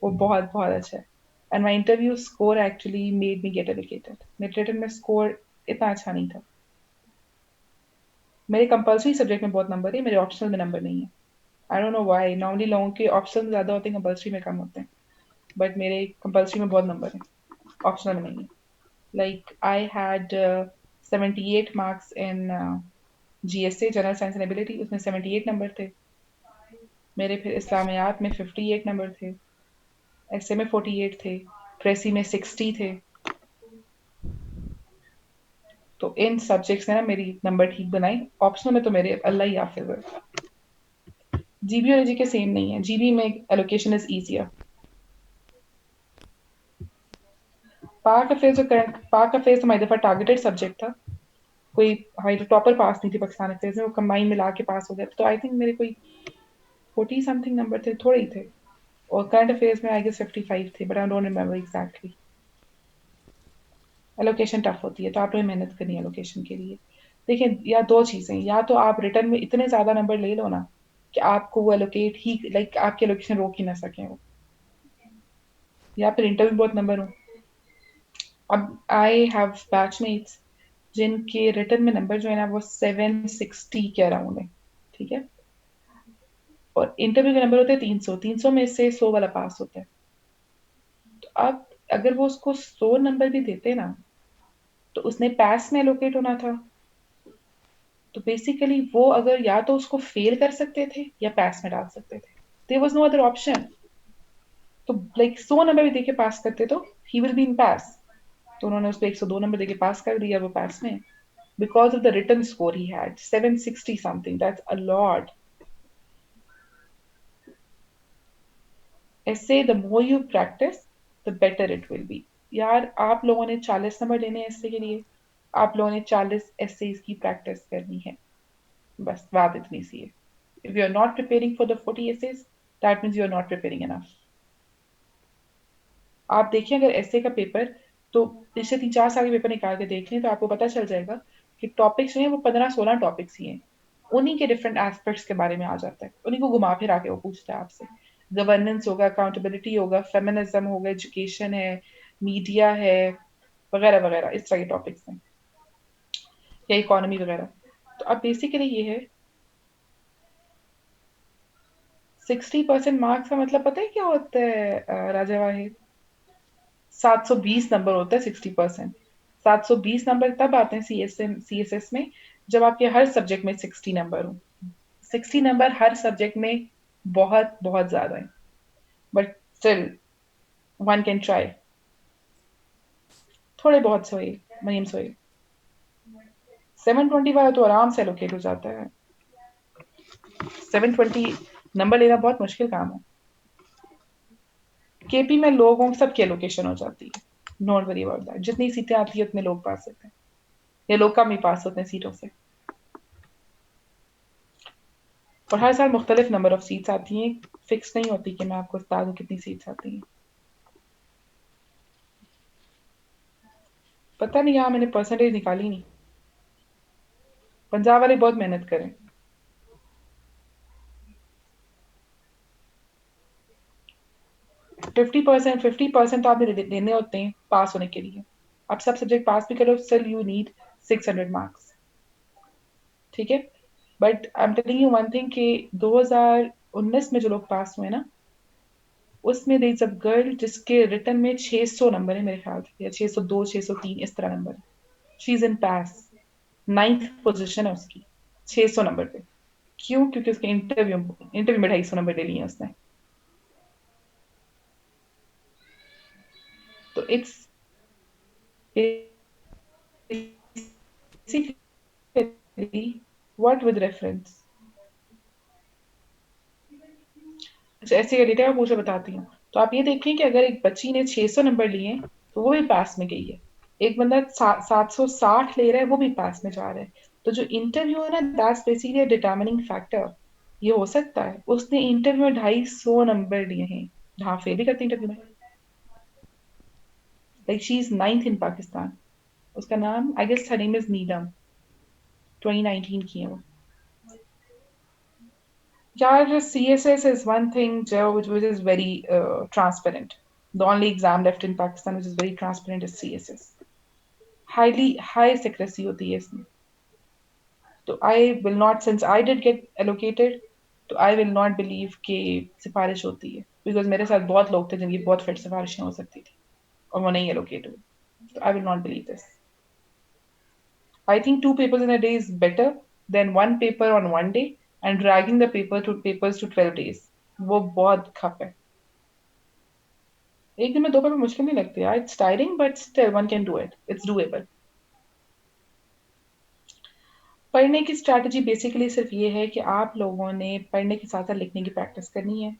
वो बहुत बहुत अच्छा है, and my interview score actually made me gate allocated. मेरे रिटन में स्कोर इतना अच्छा नहीं था। मेरे कंपल्सरी सब्जेक्ट में बहुत नंबर है, मेरे ऑप्शनल में नंबर नहीं है। I don't know why, normally लोगों के ऑप्शनल ज़्यादा होते हैं, कंपल्सरी में कम होते हैं, बट मेरे कंपल्सरी में बहुत नंबर है, ऑप्शनल में नहीं है। Like I had 78 marks in GSA general science and ability, उसमें 78 नंबर थे मेरे। फिर इस्लामियात में 58 नंबर थे, एसए में 48 थे, प्रेसी में 60 थे। तो इन सब्जेक्ट्स ने ना मेरी नंबर ठीक बनाई। ऑप्शनल में तो मेरे अल्लाह ही हाफिज है। जीबी और एजी के सेम नहीं है, जीबी में एलोकेशन इज ईजियर। पाक अफेयर्स हमारी दफा टारगेटेड सब्जेक्ट था, कोई हमारी तो टॉपर पास नहीं थी पाकिस्तान अफेयर्स में, वो कंबाइन मिला के पास हो गया। तो आई थिंक मेरे कोई 40 समथिंग नंबर थे, थोड़े ही थे। और करंट अफेयर्स में आई गेस 55 थे, but I don't remember exactly. Allocation tough होती है, तो आप लोगों मेहनत करनी है एलोकेशन के लिए। देखिए, या दो चीज़ें, या तो आप रिटर्न में इतने ज़्यादा नंबर ले लो ना कि आपको वो एलोकेट ही, आपकी एलोकेशन रोक ही ना सकें वो, या फिर इंटरव्यू बहुत नंबर हो। अब आई हैव बैचमेट्स जिनके रिटर्न में नंबर जो है ना वो 760 के अराउंड है, ठीक है? और इंटरव्यू के नंबर होते हैं 300, 300 में से 100 वाला पास होता है। तो अब अगर वो उसको 100 नंबर भी देते ना, तो उसने पास में एलोकेट होना था। तो बेसिकली वो अगर या तो उसको फेल कर सकते थे या पास में डाल सकते थे, there was no other option. तो 100 नंबर भी देके पास करते तो ही विल बी इन पास। तो उन्होंने उसको 102 नंबर देके पास कर दिया, वो पास में, because of the written score ही had 760 something, that's a lot. ऐसे the more you practice the better it will be. यार आप लोगों ने 40 नंबर लेने हैं एसए के लिए, आप लोगों ने 40 एसएस की प्रैक्टिस करनी है, बस बात इतनी सी है। If you are not preparing for the 40 essays, that means you are not preparing enough. आप देखिए अगर एसए का पेपर, तो पिछले 3-4 साल के पेपर निकाल के देख लें तो आपको पता चल जाएगा कि टॉपिक्स जो हैं वो 15-16 टॉपिक्स ही हैं। उन्हीं के डिफरेंट एस्पेक्ट्स के बारे में आ जाता है, उन्हीं को घुमा फिरा के वो पूछता है आपसे। गवर्नेंस होगा, अकाउंटेबिलिटी होगा, फेमिनिज्म होगा, एजुकेशन है, मीडिया है, वगैरह वगैरह, इस तरह के टॉपिक्स हैं, या इकोनॉमी वगैरह। तो अब बेसिकली ये है 60% मार्क्स का मतलब पता है क्या होता है राजा वाहिद? 720 नंबर होता है 60%। 720 नंबर तब आते हैं सीएसएस में जब आपके हर सब्जेक्ट में 60 नंबर हो। 60 नंबर हर सब्जेक्ट में बहुत बहुत ज्यादा है, but still one can try. थोड़े बहुत सोए, महीम सोए। 720 वाला तो आराम से एलोकेट हो जाता है। 720 नंबर लेना बहुत मुश्किल काम है। केपी में लोगों सबकी एलोकेशन हो जाती है, डोंट वरी अबाउट दैट। जितनी सीटें आती है उतने लोग पास होते हैं, या लोग कम ही पास होते हैं सीटों से। और हर साल मुख्तलिफ नंबर ऑफ सीट्स आती हैं, फिक्स नहीं होती कि मैं आपको बता दूं कितनी सीट्स आती हैं। पता नहीं, यहाँ मैंने परसेंटेज निकाली नहीं। पंजाब वाले बहुत मेहनत करें। 50% तो आपने देने होते हैं पास होने के लिए। आप सब सब्जेक्ट पास भी करो, स्टिल यू नीड 600 मार्क्स। ठीक है, but I am telling you one thing कि 2019 में जो लोग पास हुए ना, उसमें देयर इज अ गर्ल जिसके रिटर्न में 600 नंबर है मेरे ख्याल से, या 602 603 इस तरह number. She is in pass, 9th position है उसकी 600 नंबर पे। क्यों? क्योंकि उसके इंटरव्यू में 250 नंबर ले लिए उसने। तो it's basically what with reference. अच्छा, ऐसे का डेटा मैं पूछे बताती हूँ। तो आप ये देखें कि अगर एक बच्ची ने 600 नंबर लिए तो वो भी पास में गई है। एक बंदा 760 ले रहा है, वो भी पास में जा रहा है। तो जो इंटरव्यू है ना, दैट्स बेसिकली डिटर्मिनिंग फैक्टर। ये हो सकता है उसने इंटरव्यू में 250 नंबर लिए हैं, हाँ फेल भी करती इंटरव्यू में। Like she is 9th in Pakistan. उसका नाम, I guess her name is Neelam. 2019 की है वो। यार CSS is one thing, Joe, which is very transparent. The only exam left in Pakistan which is very transparent is CSS. High secrecy होती है इसमें। तो I will not, since I did get allocated, तो I will not believe कि सिफारिश होती है, because मेरे साथ बहुत लोग थे जिनकी बहुत फिट सिफारिशें हो सकती थी और वो नहीं allocate हुए। तो I will not believe this. I think 2 papers in a day is better than 1 paper on one day and dragging the papers to 12 days. वो बहुत खप है। एक दिन में 2 पेपर मुश्किल नहीं लगते यार। It's tiring but still one can do it, it's doable. पढ़ने की स्ट्रैटेजी बेसिकली सिर्फ ये है कि आप लोगों ने पढ़ने के साथ साथ लिखने की प्रैक्टिस करनी है।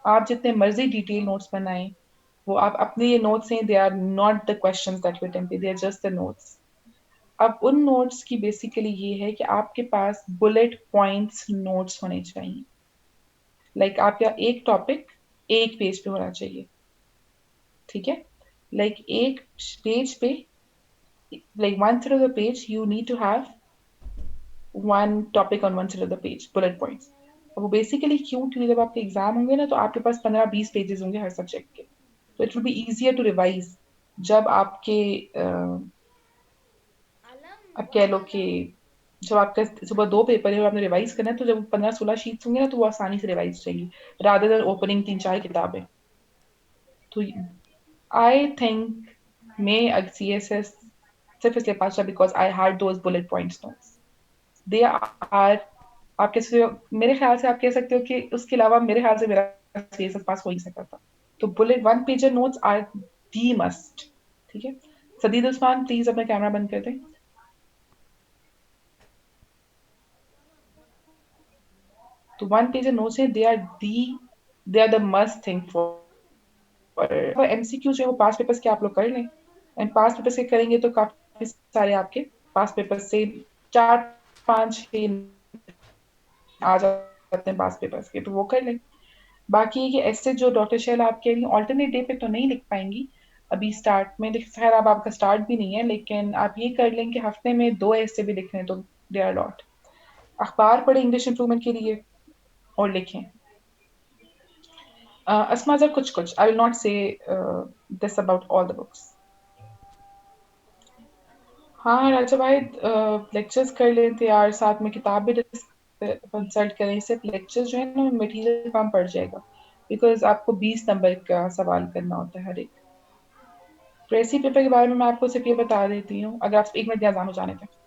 आप जितने मर्जी डिटेल नोट्स बनाएं, वो आप अपने ये नोट्स हैं, they are not the questions that you attempt, they are just the notes. अब उन नोट्स की बेसिकली ये है कि आपके पास बुलेट पॉइंट्स नोट्स होने चाहिए। लाइक आपका एक टॉपिक एक पेज पे होना चाहिए, ठीक है? लाइक एक पेज पे, like one side of the page you need to have one topic on one side of the page, bullet points। अब वो बेसिकली क्यों? क्योंकि जब आपके एग्जाम होंगे ना, तो आपके पास 15-20 पेजेस होंगे हर सब्जेक्ट के। तो it will be easier to revise जब आपके अब कह लो कि जब आपका सुबह 2 पेपर है और आपने रिवाइज करना है, तो जब 15-16 शीट्स होंगे ना, तो वो आसानी से रिवाइज हो जाएंगी, रादर देन ओपनिंग 3-4 किताबें। तो आई थिंक मैं CSS सिर्फ इसलिए पास हुआ because I had those bullet points notes. They are, आप कह सकते हो, मेरे ख्याल से आप कह सकते हो कि उसके अलावा मेरे ख्याल से मेरा CSS पास हो ही सकता था। तो bullet 1 pager notes are the must. ठीक है, सदीद उस्मान प्लीज अपना कैमरा बंद कर दें। तो 1 पेजर नोट्स है, they are the must thing for MCQ जो है वो पास पेपर्स के आप लोग कर लें। एंड पास पेपर्स के करेंगे तो काफी सारे आपके पास पेपर्स से 4-5 आ जाते हैं पास पेपर्स के, तो वो कर लें। बाकी ये कि ऐसे जो डॉक्टर शैल आप कह रही हैं ऑल्टरनेट डे पे तो नहीं लिख पाएंगी अभी स्टार्ट में, लेकिन खैर अब आपका स्टार्ट भी नहीं है, लेकिन आप ये कर लें कि हफ्ते में 2 ऐसे भी लिख लें तो दे आर लॉट। अखबार पढ़े इंग्लिश इंप्रूवमेंट के लिए और लिखें। अस्मा सर कुछ कुछ, आई विल नॉट से this about all the books. हाँ राजा भाई, लेक्चर्स कर लेते यार, साथ में किताब भी कंसल्ट करें। सिर्फ लेक्चर्स जो है ना मटेरियल कम पड़ जाएगा, बिकॉज आपको 20 नंबर का सवाल करना होता है हर एक। प्रेसी पेपर के बारे में मैं आपको सिर्फ ये बता देती हूँ, अगर आप 1 मिनट अजान हो जाने थे।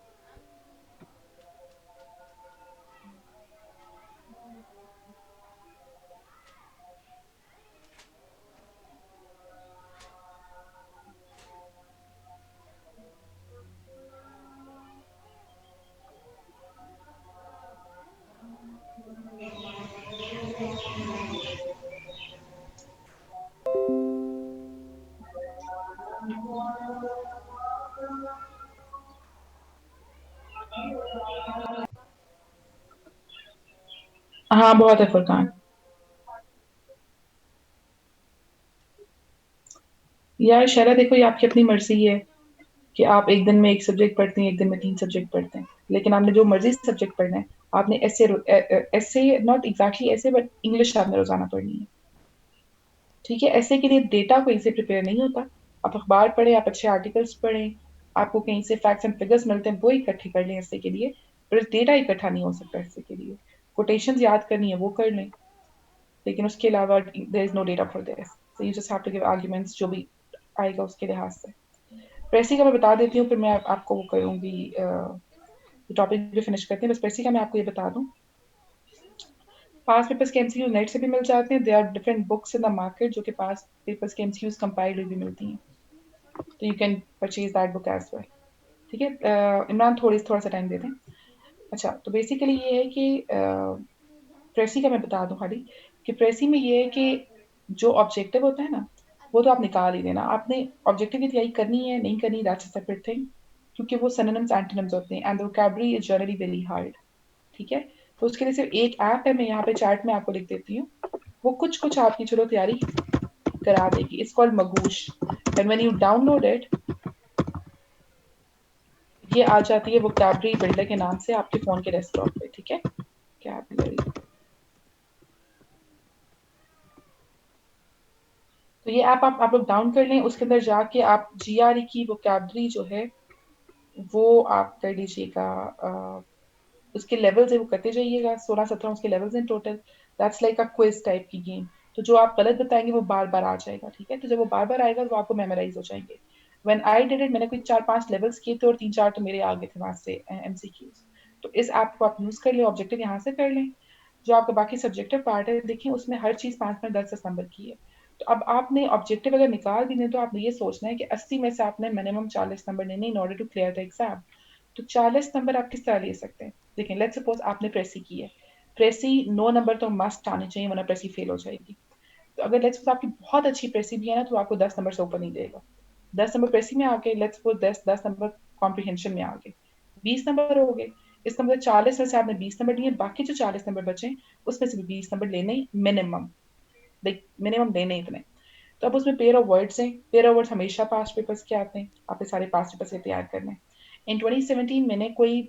हाँ बहुत है फुरकान। यार शैला देखो, ये आपकी अपनी मर्जी है कि आप एक दिन में एक सब्जेक्ट पढ़ते हैं, एक दिन में 3 सब्जेक्ट पढ़ते हैं, लेकिन आपने जो मर्जी सब्जेक्ट पढ़ना है, आपने ऐसे नॉट एग्जैक्टली ऐसे, बट इंग्लिश आपने रोजाना पढ़नी है। ठीक है, ऐसे के लिए डेटा कोई से प्रिपेयर नहीं होता। आप अखबार पढ़ें, आप अच्छे आर्टिकल्स पढ़ें, आपको कहीं से फैक्ट्स एंड फिगर्स मिलते हैं वो इकट्ठे कर लें ऐसे के लिए, पर डेटा इकट्ठा नहीं हो सकता ऐसे के लिए। कोटेशंस याद करनी है वो कर लें, लेकिन उसके अलावा there is no data for this, so you just have to give arguments जो भी आएगा उसके लिहाज से। प्रेसी का मैं बता देती हूँ, फिर मैं आपको वो करूँगी, टॉपिक भी फिनिश करते हैं। बस प्रेसी का मैं आपको ये बता दूँ, पास पेपर्स के एमसीक्यू नेट से भी मिल जाते हैं। They are different books in the market जो कि पास पेपर्स के एमसीक्यूज कंपाइल्ड हुई भी मिलती हैं, तो you can purchase that book as well. ठीक है, इमरान थोड़ा सा टाइम दे दें। अच्छा, तो बेसिकली ये है कि प्रेसी का मैं बता दूं खाली, कि प्रेसी में ये है कि जो ऑब्जेक्टिव होता है ना, वो तो आप निकाल ही देना। आपने ऑब्जेक्टिव की तैयारी करनी है नहीं करनी, दैट्स अ सेपरेट थिंग, क्योंकि वो सिनोनिम्स एंटोनिम्स होते हैं and the vocabulary is generally very hard. ठीक है, तो उसके लिए सिर्फ एक ऐप है, मैं यहाँ पे चैट में आपको लिख देती हूँ, वो कुछ कुछ आपकी चलो तैयारी करा देगी। It's called Magos, and when you download it, ये आ जाती है वोकैबुलरी बिल्डर के नाम से आपके फोन के डेस्कटॉप पे। ठीक है, वोकैबुलरी, तो ये ऐप आप लोग डाउन कर लें। उसके अंदर जाके आप जीआरई की वोकैबुलरी जो है वो आप कर लीजिएगा, उसके लेवल्स है वो करते जाइएगा, 16-17 उसके लेवल्स हैं total. That's like a quiz type की गेम। तो जो आप गलत बताएंगे वो बार बार आ जाएगा। ठीक है, तो जब वो बार बार आएगा तो आपको मेमोराइज हो जाएंगे। व्हेन आई डिड इट, मैंने कोई 4-5 लेवल्स किए थे और 3-4 तो मेरे आगे थे वहां से एमसीक्यूज। तो इस ऐप को आप यूज कर लें, ऑब्जेक्टिव यहाँ से कर लें। जो आपका बाकी सब्जेक्टिव पार्ट है, देखिए उसमें हर चीज 5-5 10 नंबर की है। तो अब आपने ऑब्जेक्टिव अगर निकाल भी दें तो आपने ये सोचना है कि 80 में से आपने मिनिमम 40 नंबर लेने in order to clear the exam. तो 40 नंबर आप किस तरह ले सकते हैं? देखिए, लेट्स सपोज आपने प्रेसी की है, प्रेसी 9 नंबर तो मस्ट आने चाहिए, वरना प्रेसी फेल हो जाएगी। तो अगर लेट्स सपोज आपकी बहुत अच्छी प्रेसी भी है ना, तो आपको 10 नंबर से ऊपर नहीं देगा। 10 नंबर प्रेसी में आ गए, लेट्स सपोज 10 नंबर कॉम्प्रिहेंशन में आ गए, 20 नंबर हो गए। इस नंबर 40 में से आपने 20 नंबर लिए, बाकी जो 40 नंबर बचे उसमें से भी 20 नंबर लेने ही मिनिमम, लाइक मिनिमम लेने इतने। तो अब उसमें पेयर ऑफ वर्ड्स हैं, पेयर ऑफ वर्ड्स हमेशा पास्ट पेपर्स के आते हैं, आपने सारे पास्ट पेपर से तैयार करने हैं। इन 2017 मैंने कोई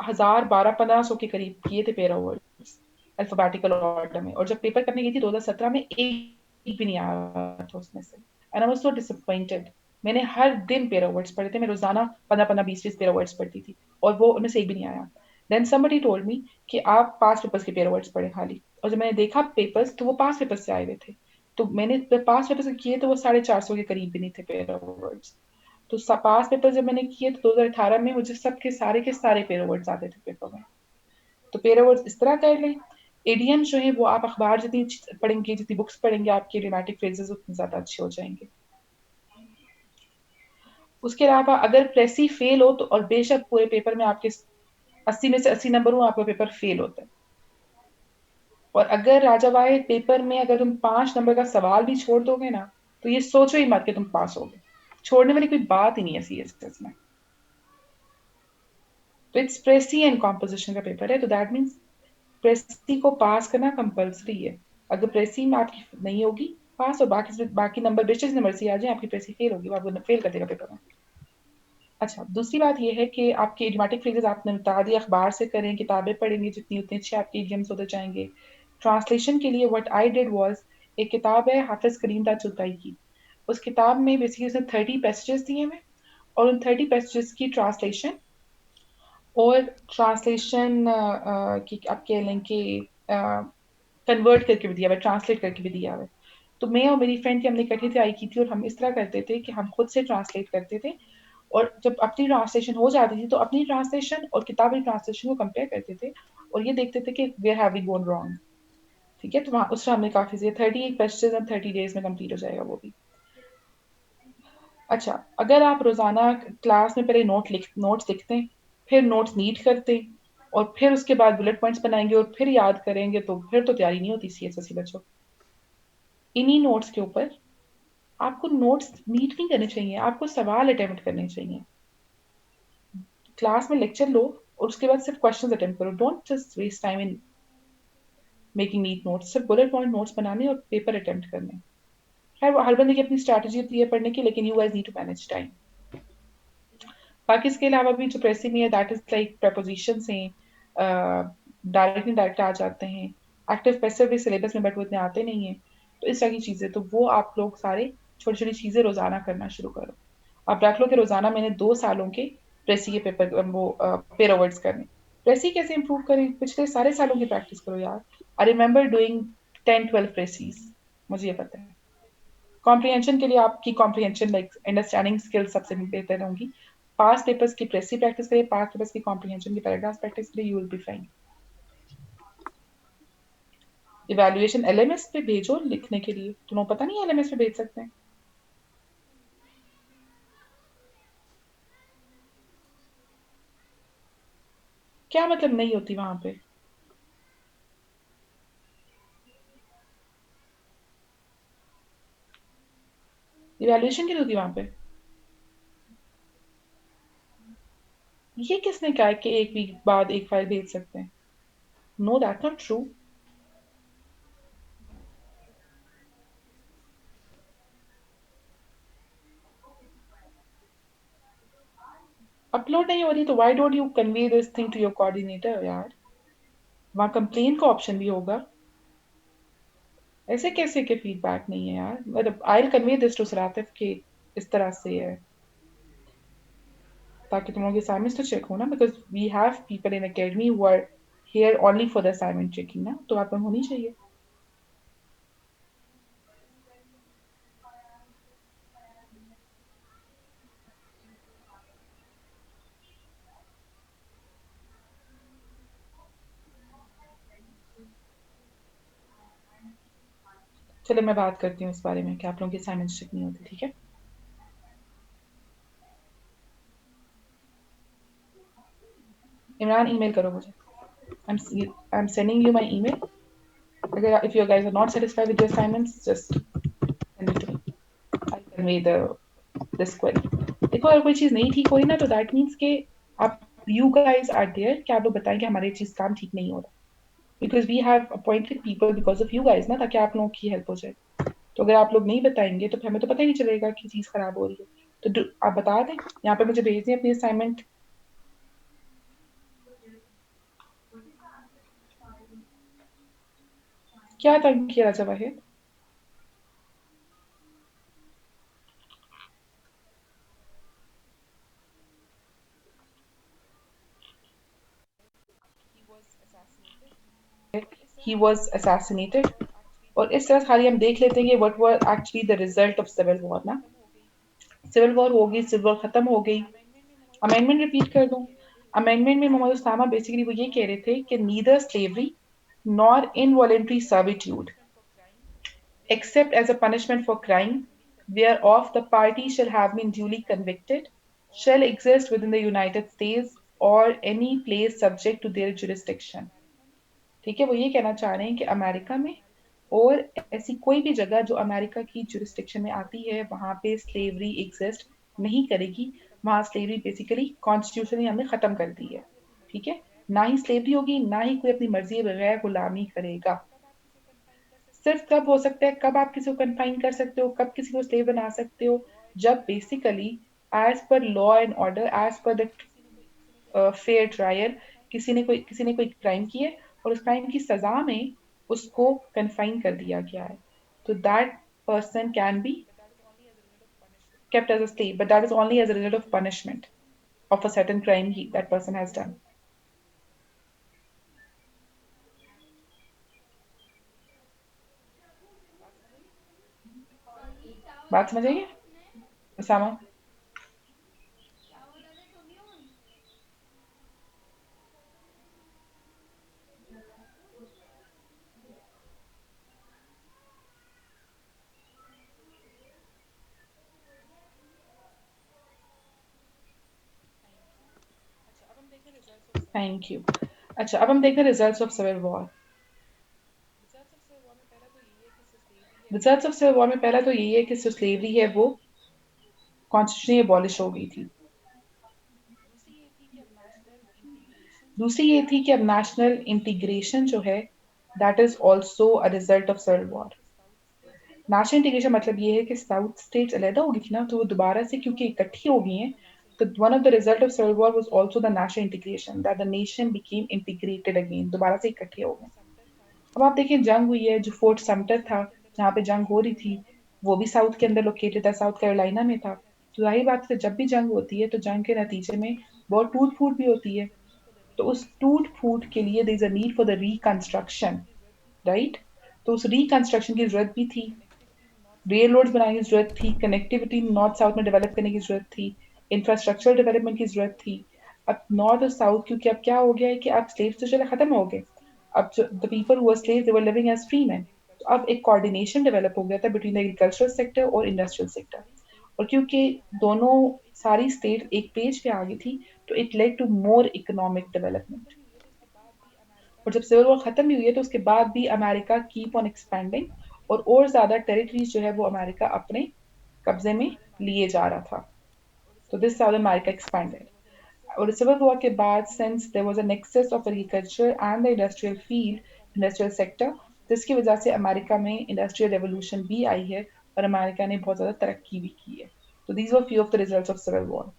1000 1200 के करीब किए थे pair of words alphabetical order में, और जब पेपर करने गई थी 2017 में, एक भी नहीं आया था उसमें से, and I was so disappointed. मैंने हर दिन पेयर ऑफ वर्ड्स पढ़े थे, मैं रोजाना 15-15 20-20 पेयर ऑफ वर्ड्स पढ़ती थी, और वो उनमें से एक भी नहीं आया। देन somebody told me कि आप पास पेपर्स के पेयर ऑफ वर्ड्स पढ़े खाली, और जब मैंने देखा पेपर्स तो वो पास पेपर्स से आए हुए थे। तो मैंने पास पेपर्स किए तो वो 450 के करीब भी नहीं थे पेयर ऑफ वर्ड्स। तो पास पेपर जब मैंने किए तो 2018 में मुझे सबके सारे के सारे पेपर वर्ड्स आते थे पेपर में। तो पेपर वर्ड्स इस तरह कर लें। एडीएम जो है वो आप अखबार जितनी पढ़ेंगे, जितनी बुक्स पढ़ेंगे, आपके रिमेटिक फ्रेजेस उतने ज्यादा अच्छे हो जाएंगे। उसके अलावा अगर प्रेसी फेल हो तो, और बेशक पूरे पेपर में आपके 80 में से 80 नंबर हो, आपका पेपर फेल होता है। और अगर राजा भाई पेपर में अगर तुम 5 नंबर का सवाल भी छोड़ दोगे ना, तो ये सोचो ही मत कि तुम पास होगे। छोड़ने वाली कोई बात ही नहीं है सीएसएस में। तो इट्स प्रेसी एंड कॉम्पोजिशन का पेपर है, तो दैट मीन्स प्रेसी को पास करना कंपल्सरी है। अगर प्रेसी में आपकी नहीं होगी पास और बाकी नंबर बेशक नंबर से आ जाए, आपकी प्रेसी फेल होगी, वो आपको फेल कर देगा पेपर में। अच्छा, दूसरी बात ये है कि आपके इडियोमेटिक फ्रेजेस आपने बता दिया, अखबार से करें, किताबें पढ़ेंगे जितनी उतने अच्छे आपके इडियम्स होते जाएंगे। ट्रांसलेशन के लिए व्हाट आई डिड वाज, एक किताब है हाफिज करीम ताजुताई की, उस किताब में बेसिकली उसने 30 पैसेजेस दिए हुए और उन 30 पैसेजेस की ट्रांसलेशन और ट्रांसलेशन की आप कह लें कि कन्वर्ट करके भी दिया हुआ है, ट्रांसलेट करके भी दिया हुआ है। तो मैं और मेरी फ्रेंड की हमने इकट्ठी तैयारी की थी और हम इस तरह करते थे कि हम खुद से ट्रांसलेट करते थे और जब अपनी ट्रांसलेशन हो जाती थी तो अपनी ट्रांसलेशन और किताबी ट्रांसलेशन को कंपेयर करते थे और ये देखते थे कि where have we gone wrong. ठीक है, तो वहाँ उस टाइम में काफी से 38 क्वेश्चन अब 30 डेज में कंप्लीट हो जाएगा वो भी। अच्छा, अगर आप रोजाना क्लास में पहले नोट्स लिखते हैं, फिर नोट्स नीट करते हैं और फिर उसके बाद बुलेट पॉइंट्स बनाएंगे और फिर याद करेंगे, तो फिर तो तैयारी नहीं होती सीएसएससी बच्चों। इन्हीं नोट्स के ऊपर आपको नोट्स नीट नहीं करने चाहिए, आपको सवाल अटेम्प्ट करने चाहिए। क्लास में लेक्चर लो और उसके बाद सिर्फ क्वेश्चंस अटेम्प्ट करो, don't just waste time in making neat notes. सिर्फ बुलेट पॉइंट नोट्स बनाने और पेपर अटेम्प्ट करने। हर बंदे की अपनी स्ट्रैटेजी होती है पढ़ने की, लेकिन you guys need to manage time. बाकी इसके अलावा भी जो प्रेसिंग है दैट इज लाइक प्रपोजिशन हैं, डायरेक्ट इनडायरेक्ट आ जाते हैं, एक्टिव पैसिव भी सिलेबस में बट वो इतने आते नहीं है। तो इस तरह की चीजें, तो वो आप लोग सारे छोटी छोटी चीजें रोजाना करना शुरू करो। आप रख लो कि रोजाना मैंने 2 सालों के प्रेसी के पेपर वो पेयर अवर्ड्स करने। प्रेसी कैसे इंप्रूव करें, पिछले सारे सालों की प्रैक्टिस करो यार। आई रिमेंबर डूइंग 10-12 प्रेसीज, मुझे ये पता है। कॉम्प्रिहेंशन के लिए आपकी कॉम्प्रिहेंशन लाइक अंडरस्टैंडिंग स्किल्स सबसे बेहतर होंगी। पास पेपर्स की प्रेसी प्रैक्टिस करिए, पास पेपर्स की कॉम्प्रिहेंशन की पैराग्राफ प्रैक्टिस करिए, you will be fine. Evaluation LMS पे भेजो लिखने के लिए, तुम्हें पता नहीं एलएमएस पे भेज सकते हैं? क्या मतलब नहीं होती वहां पे? इवैल्यूएशन की होती वहां पे? ये किसने कहा है कि एक वीक बाद एक फाइल भेज सकते हैं? No, that not true. Upload नहीं हो रही तो why don't you convey this thing to your coordinator यार? वहां कंप्लेन का ऑप्शन भी होगा। ऐसे कैसे के फीडबैक नहीं है यार? मतलब आई कन्वे दिस टू सरातिफ के इस तरह से है ताकि तुम लोगों के असाइनमेंट्स तो चेक हो ना, because we have people in academy who are here only for the assignment checking ना, तो आप होनी चाहिए। चलो मैं बात करती हूँ इस बारे में कि आप लोगों की असाइनमेंट्स चेक नहीं होती, ठीक है? इमरान ईमेल करो मुझे। I am sending you my email. अगर if you guys are not satisfied with your assignments just send it to me, I convey the this query. देखो अगर कोई चीज नहीं ठीक हो रही ना तो दैट मीन्स कि आप यू गाइस आर देयर कि आप लोग बताएं कि हमारी चीज काम ठीक नहीं हो रहा, because we have appointed people because of you guys ना, ताकि आप लोगों की हेल्प हो जाए। तो अगर आप लोग नहीं बताएंगे तो फिर हमें तो पता ही नहीं चलेगा कि चीज खराब हो रही है। तो आप बता दें, यहाँ पे मुझे भेज दें अपनी असाइनमेंट। क्या तंग किया राजा वाहिद? He was assassinated। और इस तरह खाली हम देख लेते हैं कि what were actually the result of civil war ना। सिविल वॉर होगी, सिविल वॉर खत्म हो गई। अमेंडमेंट रिपीट कर दूं? अमेंडमेंट में मोहम्मद उस्तामा बेसिकली वो ये कह रहे थे कि neither slavery nor involuntary servitude except as a punishment for crime whereof the party shall have been duly convicted, shall exist within the United States or any place subject to their jurisdiction। ठीक है, वो ये कहना चाह रहे हैं कि America में और ऐसी कोई भी जगह जो अमेरिका की जुरिस्डिक्शन में आती है वहां पे स्लेवरी एग्जिस्ट नहीं करेगी। वहां स्लेवरी बेसिकली कॉन्स्टिट्यूशन हमने खत्म कर दी है। ठीक है, ना ही स्लेवरी होगी, ना ही कोई अपनी मर्जी के बगैर गुलामी करेगा। सिर्फ तब हो सकता है, कब आप किसी को कन्फाइन कर सकते हो, कब किसी को स्लेव बना सकते हो, जब basically as per law and order, as per the fair trial, किसी ने कोई क्राइम किए और उस क्राइम की सजा में उसको कन्फाइन कर दिया गया है, तो that person can be kept as a slave, but that is only as a result of punishment of a certain crime that person has done. बात समझ आइए उसामा? Thank you. अच्छा, अब हम देखें results of civil war. Results of civil war में पहला तो यही है कि जो स्लेवरी है वो कॉन्स्टिट्यूशनली एबॉलिश हो गई थी। दूसरी ये थी कि अब नेशनल इंटीग्रेशन जो है that is also a result of civil war. National integration मतलब ये है कि साउथ स्टेट्स अलहदा हो गई थी ना, तो वो दोबारा से क्योंकि इकट्ठी हो गई हैं, तो one of the result of civil war was also the national integration, that the nation became integrated again, दोबारा से इकट्ठे हो गए। अब आप देखिए जंग हुई है, जो फोर्ट समटर था जहाँ पे जंग हो रही थी वो भी साउथ के अंदर लोकेटेड था, साउथ कैरोलिना में था। तो जाहिर बात है जब भी जंग होती है तो जंग के नतीजे में बहुत टूट फूट भी होती है, तो उस टूट फूट के लिए there is a need for the reconstruction, right? तो उस रिकंस्ट्रक्शन की जरूरत भी थी, रेल रोड बनाने की जरूरत थी, कनेक्टिविटी नॉर्थ साउथ में डेवलप करने की जरूरत थी, इंफ्रास्ट्रक्चरल डेवलपमेंट की जरूरत थी। अब नॉर्थ और साउथ क्योंकि अब क्या हो गया है कि अब स्लेव्स तो चले खत्म हो गए, अब जो the people who were slaves they were living as free man, तो अब एक कोऑर्डिनेशन डेवलप हो गया था बिटवीन द एग्रीकल्चरल सेक्टर और इंडस्ट्रियल सेक्टर, और क्योंकि दोनों सारी स्टेट एक पेज पे आ गई थी तो it led to more economic development. और जब सिविल वॉर खत्म भी हुई है तो उसके बाद भी अमेरिका कीप ऑन एक्सपेंडिंग, और ज्यादा टेरिटरीज जो है वो अमेरिका अपने कब्जे में लिए जा रहा था। तो दिस हाउ अमेरिका एक्सपेंडेड। और सिविल वॉर के बाद since there was an access of agriculture and the industrial field, industrial sector, जिसकी वजह से अमेरिका में इंडस्ट्रियल रेवोल्यूशन भी आई है और अमेरिका ने बहुत ज्यादा तरक्की भी की है। तो these were few of the results of civil war.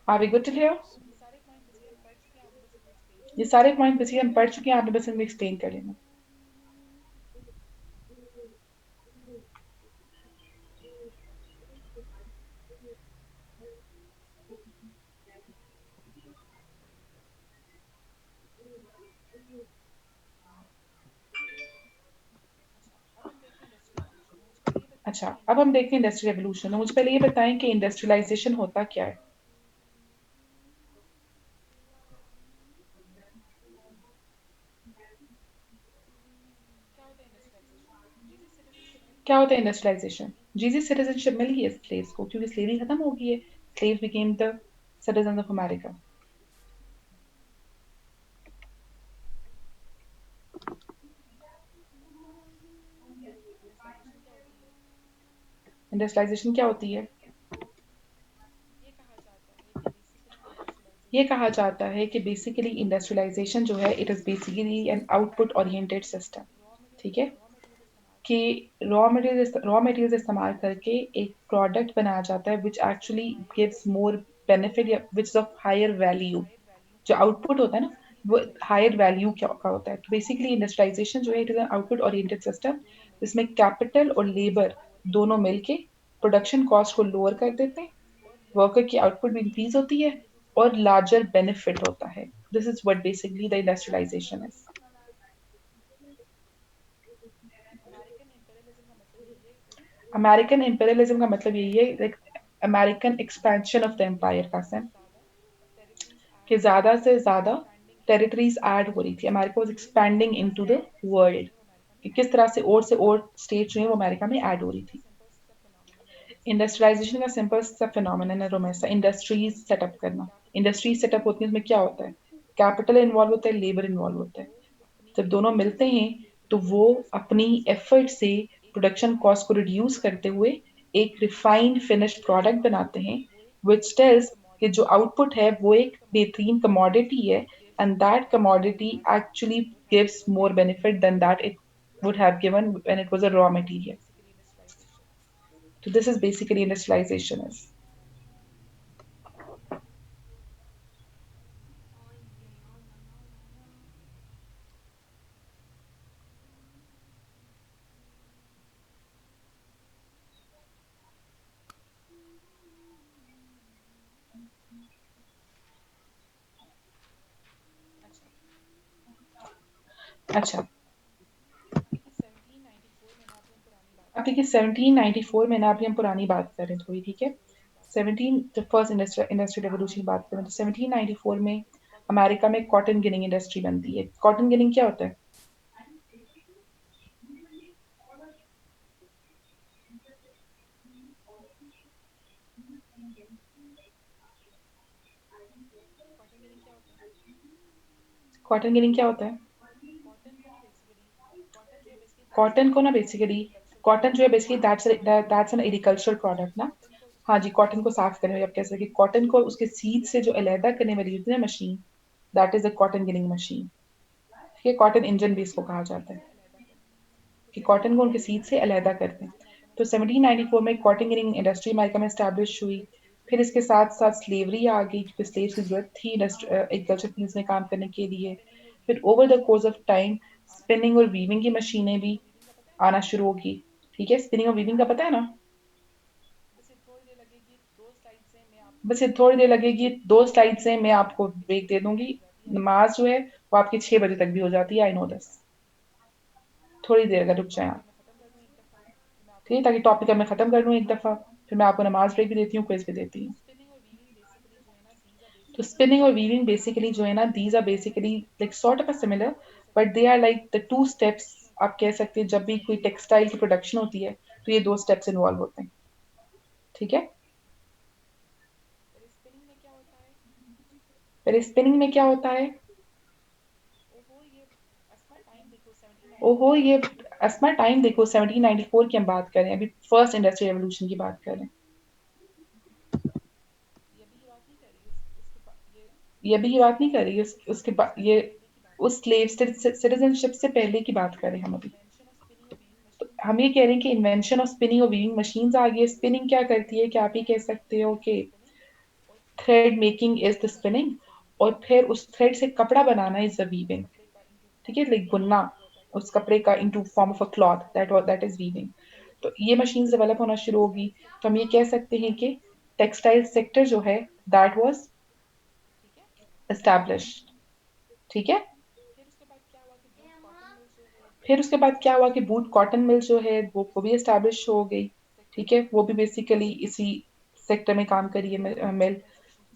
Are we good to hear? ये सारे पॉइंट बेसिकली हम पढ़ चुके हैं, आपने बस इनको एक्सप्लेन कर लेना। अच्छा, अब हम देखते हैं इंडस्ट्रियल रेवोल्यूशन। तो मुझे पहले ये बताएं कि इंडस्ट्रियलाइजेशन होता क्या है? क्या होता है इंडस्ट्रियलाइजेशन? जीजी सिटीजनशिप मिल गई है स्लेव्स को क्योंकि स्लेवरी खत्म हो गई है, slaves became the citizen of America. Industrialization क्या होती है? ये कहा जाता है कि बेसिकली इंडस्ट्रियलाइजेशन जो है it is basically an output oriented system, ठीक है, कि रॉ मटेरियल्स इस्तेमाल करके एक प्रोडक्ट बनाया जाता है which actually gives more benefit या विच ऑफ हायर वैल्यू। जो आउटपुट होता है ना वो हायर वैल्यू क्या का होता है। तो बेसिकली इंडस्ट्रियलाइजेशन जो है it is an output oriented system जिसमें कैपिटल और लेबर दोनों मिलके प्रोडक्शन कॉस्ट को लोअर कर देते हैं, वर्कर की आउटपुट भी इंक्रीज होती है और लार्जर बेनिफिट होता है। This is what basically the industrialization is. American imperialism का मतलब यही है like American expansion of the empire का सेंस, कि ज्यादा से ज्यादा टेरिटरीज ऐड हो रही थी, America was expanding into the world, कि किस तरह से और स्टेट जो है वो अमेरिका में ऐड हो रही थी। इंडस्ट्रियलाइजेशन का सिंपल सा फिनोमेनन है रोमेसा, इंडस्ट्रीज सेटअप करना। इंडस्ट्रीज सेटअप होती है उसमें क्या होता है, कैपिटल इन्वॉल्व होता है, लेबर इन्वॉल्व होता है। जब दोनों मिलते हैं तो वो अपनी एफर्ट से प्रोडक्शन कॉस्ट को रिड्यूस करते हुए एक रिफाइंड फिनिश्ड प्रोडक्ट बनाते हैं, विच टेल्स कि जो आउटपुट है वो एक बेहतरीन कमोडिटी है, and that commodity actually gives more benefit than that it would have given when it was a raw material. So this is basically industrialization is. अच्छा, अब देखिए 1794 में ना अभी हम पुरानी बात कर रहे हैं थोड़ी, ठीक है। 17 जब फर्स्ट इंडस्ट्रियल रेवोल्यूशन की बात करें तो 1794 में अमेरिका में कॉटन गिनिंग इंडस्ट्री बनती है। कॉटन गिनिंग क्या होता है? कॉटन गिनिंग क्या होता है? कॉटन को ना बेसिकली कॉटन जो है basically that's an agricultural product ना। हाँ जी, कॉटन को साफ करने वाली, आप कह सकते हैं कि कॉटन को उसके सीड से जो अलहदा करने वाली होती है ना machine, that is a cotton ginning machine. ठीक है, कॉटन इंजन भी इसको कहा जाता है कि कॉटन को उनके सीड से अलहदा करते हैं। तो 1794 में कॉटन गिनिंग इंडस्ट्री अमेरिका में स्टैब्लिश हुई। फिर इसके साथ साथ स्लेवरी आ गई क्योंकि स्लेव्स की जरूरत थी एग्रीकल्चर फील्ड्स में काम करने के लिए। फिर over the course of time spinning और वीविंग की मशीनें भी आना शुरू होगी। ठीक है, स्पिनिंग और वीविंग का पता है ना? बस ये थोड़ी देर लगेगी, 2 स्लाइड से मैं आपको ब्रेक दे दूंगी। नमाज जो है वो आपकी 6 बजे तक भी हो जाती है, आई नो दिस। थोड़ी देर अगर रुक जाए आप, ठीक है, ताकि टॉपिक मैं खत्म कर लूँ एक दफा, फिर मैं आपको नमाज ब्रेक भी देती हूँ, क्विज भी देती हूँ। तो स्पिनिंग और वीविंग बेसिकली जो है ना, these are basically like sort of a similar, but they are like the 2 steps. आप कह सकते हैं जब भी कोई टेक्सटाइल की प्रोडक्शन होती है तो ये 2 स्टेप्स इन्वॉल्व होते हैं। ठीक है, फिर स्पिनिंग में क्या होता है? ओहो ये अस्मा टाइम देखो, 1794 की हम बात करें, अभी फर्स्ट इंडस्ट्रियल रेवोल्यूशन की बात करें। ये अभी ये बात नहीं कर रही, उसके बाद ये उस स्लेव सिटीजनशिप से पहले की बात करें हम अभी। तो हम ये कह रहे हैं कि इन्वेंशन ऑफ स्पिनिंग और वीविंग मशीन्स आ गई है। स्पिनिंग क्या करती है कि आप ही कह सकते हो कि thread making is the spinning, और फिर उस थ्रेड से कपड़ा बनाना इज द वीविंग। ठीक है, लाइक बुनना उस कपड़े का into form of a cloth, that is weaving. तो ये मशीन्स डेवलप होना शुरू होगी। तो हम ये कह सकते हैं कि टेक्सटाइल सेक्टर जो है दैट वाज एस्टैब्लिश्ड। ठीक है, फिर उसके बाद क्या हुआ कि बूट कॉटन मिल जो है वो भी एस्टैब्लिश हो गई। ठीक है, वो भी बेसिकली इसी सेक्टर में काम करी है मिल।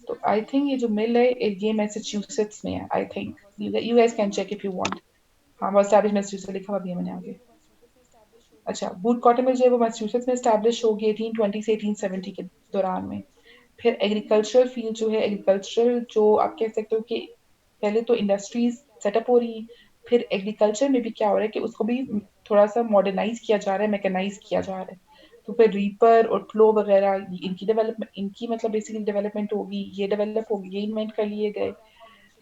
तो आई थिंक ये जो मिल है ये मैसेच्यूसेट्स में है, I think. You guys can check if you want. हाँ, वो एस्टैब्लिश मैसेच्यूसेट्स लिखा हुआ भी है मैंने आगे। अच्छा, बूट कॉटन मिल जो है वो मैसेच्यूसेट्स में एस्टैब्लिश होगी 1820 से 1870 के दौरान में। फिर एग्रीकल्चरल फील्ड जो है, एग्रीकल्चरल जो आप कह सकते हो कि पहले तो इंडस्ट्रीज सेटअप हो रही हैं, फिर एग्रीकल्चर में भी क्या हो रहा है कि उसको भी थोड़ा सा मॉडर्नाइज किया जा रहा है, मैकेनाइज किया जा रहा है। तो फिर रीपर और प्लो वगैरह इनकी डेवलपमेंट, इनकी मतलब बेसिकली डेवलपमेंट होगी, ये डेवलप होगी, ये इन्वेंट कर लिए गए।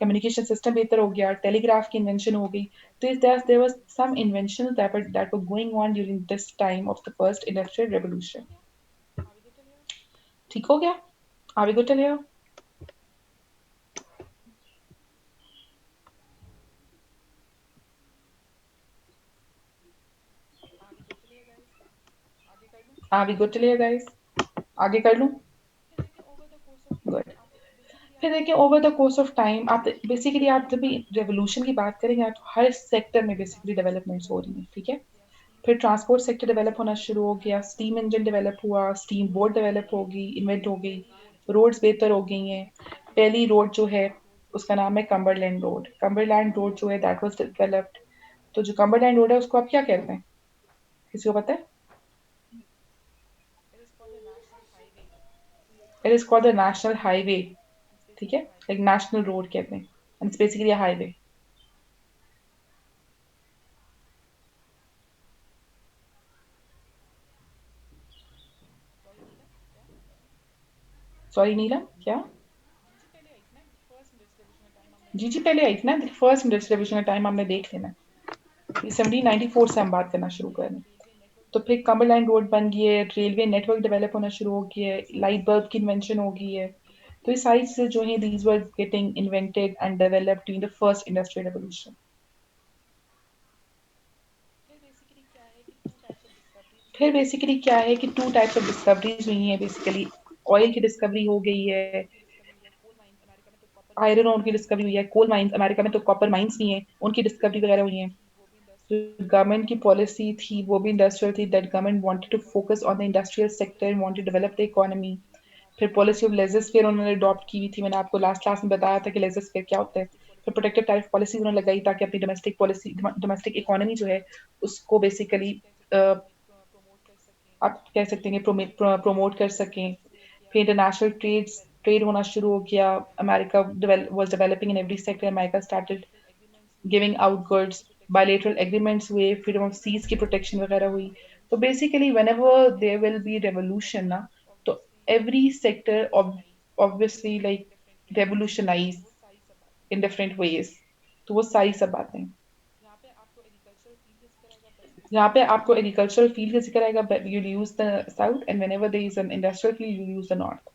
कम्युनिकेशन सिस्टम बेहतर हो गया, टेलीग्राफ की इन्वेंशन हो गई। तो इस there was some invention that were going on during this time of the first industrial revolution. ठीक हो गया? Are we good till here? Are we good till here guys? आगे कर लूं? गुड। फिर देखिए over the course of time आप basically, आप जब भी रेवोल्यूशन की बात करेंगे आप हर सेक्टर में बेसिकली डेवलपमेंट्स हो रही हैं। ठीक है, फिर ट्रांसपोर्ट सेक्टर डेवलप होना शुरू हो गया, स्टीम इंजन डेवलप हुआ, स्टीम बोट डेवलप होगी, इन्वेंट हो गई, रोड्स बेहतर हो गई हैं। पहली रोड जो है उसका नाम है कम्बरलैंड रोड। कम्बरलैंड रोड जो है दैट वाज डेवलप्ड। तो जो कम्बरलैंड रोड है उसको आप क्या कहते हैं, किसी को पता है? It is called the national highway. ठीक है, लाइक नेशनल रोड कहते हैं, and it's basically a highway. Sorry Neelam, क्या? जीजी पहले आई थी ना, फर्स्ट इंडस्ट्रियल रेवोल्यूशन का टाइम आपने देख लेना। 1794 से हम बात करना शुरू करें तो फिर कमरलैंड रोड बन गई है, रेलवे नेटवर्क डेवलप होना शुरू हो गया है, लाइट बल्ब की इन्वेंशन हो गई है। तो ये सारी चीजें जो हैं these were getting invented and developed during the first industrial revolution. फिर बेसिकली क्या है कि टू टाइप्स ऑफ डिस्कवरीज हुई हैं। बेसिकली ऑयल की डिस्कवरी हो गई है, आयरन ओर की डिस्कवरी हुई है, कोल माइंस अमेरिका में तो कॉपर माइंस भी हैं, उनकी डिस्कवरी वगैरह हुई है। जो गवर्नमेंट की पॉलिसी थी वो भी इंडस्ट्रियल थी, that government wanted to focus on the industrial sector, wanted to develop the economy. फिर पॉलिसी ऑफ लेजर फेयर उन्होंने अडॉप्ट की हुई थी, मैंने आपको लास्ट क्लास में बताया था कि लेजर फेयर क्या होता है। फिर प्रोटेक्टिव टैरिफ पॉलिसी उन्होंने लगाई ताकि अपनी डोमेस्टिक पॉलिसी डोमेस्टिक इकोनॉमी जो है उसको बेसिकली आप कह सकते हैं प्रोमोट कर सकें। फिर इंटरनेशनल ट्रेड होना शुरू हो गया। America was developing in every sector, America started giving out goods, bilateral agreements हुए, फ्रीडम ऑफ सीज की प्रोटेक्शन वगैरह हुई। तो basically whenever there will be revolution ना, तो every sector obviously like revolutionize in different ways. तो वो सारी सब बातें यहाँ पे आपको एग्रीकल्चरल फील्ड का जिक्र आएगा, you use the south, and whenever there is an industrial field you use the north.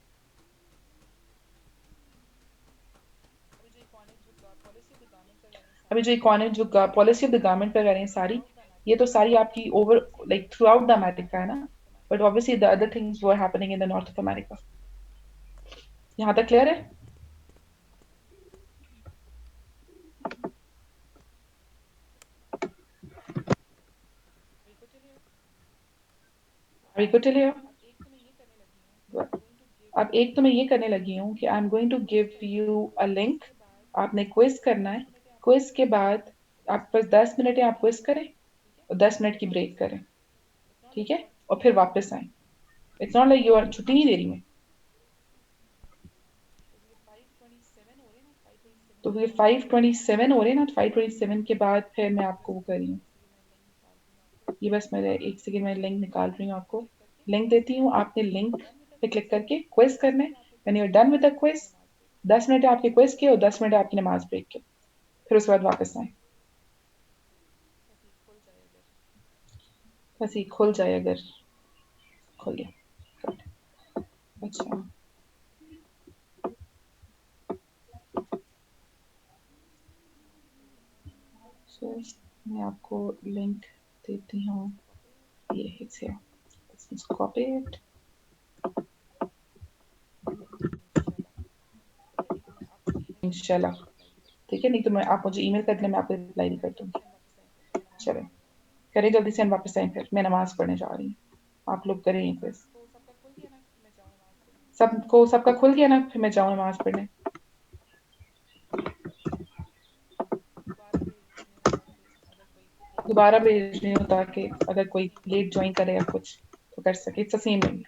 अभी जो इकोनॉमी जो पॉलिसी ऑफ द गवर्नमेंट पर कह रहे हैं सारी, ये तो सारी आपकी over like through out the America है ना, but obviously the other things were happening in the north of America. यहाँ तक क्लियर है? Are we good till here? अब एक तो मैं ये करने लगी हूँ कि I am going to give you a link, आपने क्विज करना है। क्विज के बाद आप बस 10 मिनट है, आप क्विज करें और 10 मिनट की ब्रेक करें, ठीक है? और फिर वापस आए। It's not like you are, छुट्टी नहीं दे रही मैं। तो ये 5:27 हो रहे हैं ना, 5:27 के बाद फिर मैं आपको वो कर रही हूँ। ये बस मेरे एक सेकेंड में लिंक निकाल रही हूँ, आपको लिंक देती हूँ। आपने लिंक पे क्लिक करके क्विज करना है। When you are done with the quiz, 10 minute आपके क्विज के और 10 मिनट आपकी नमाज ब्रेक के, फिर उसके बाद वापस आए। बस ये खुल जाए, अगर खुल गया। अच्छा, सो मैं आपको लिंक देती हूँ। ये it's here. Let's just copy it. इंशाल्लाह, ठीक है। नहीं तो मैं, आप मुझे ईमेल कर देना, मैं आपको रिप्लाई भी कर दूंगी। चलें, करें जल्दी से, हम वापस आए। फिर मैं नमाज पढ़ने जा रही हूँ, आप लोग करें क्विज। सबको सबका खुल गया ना? फिर मैं जाऊँ नमाज पढ़ने। दोबारा भेज रही हूँ ताकि अगर कोई लेट ज्वाइन करे या कुछ तो कर सके। It's the same link.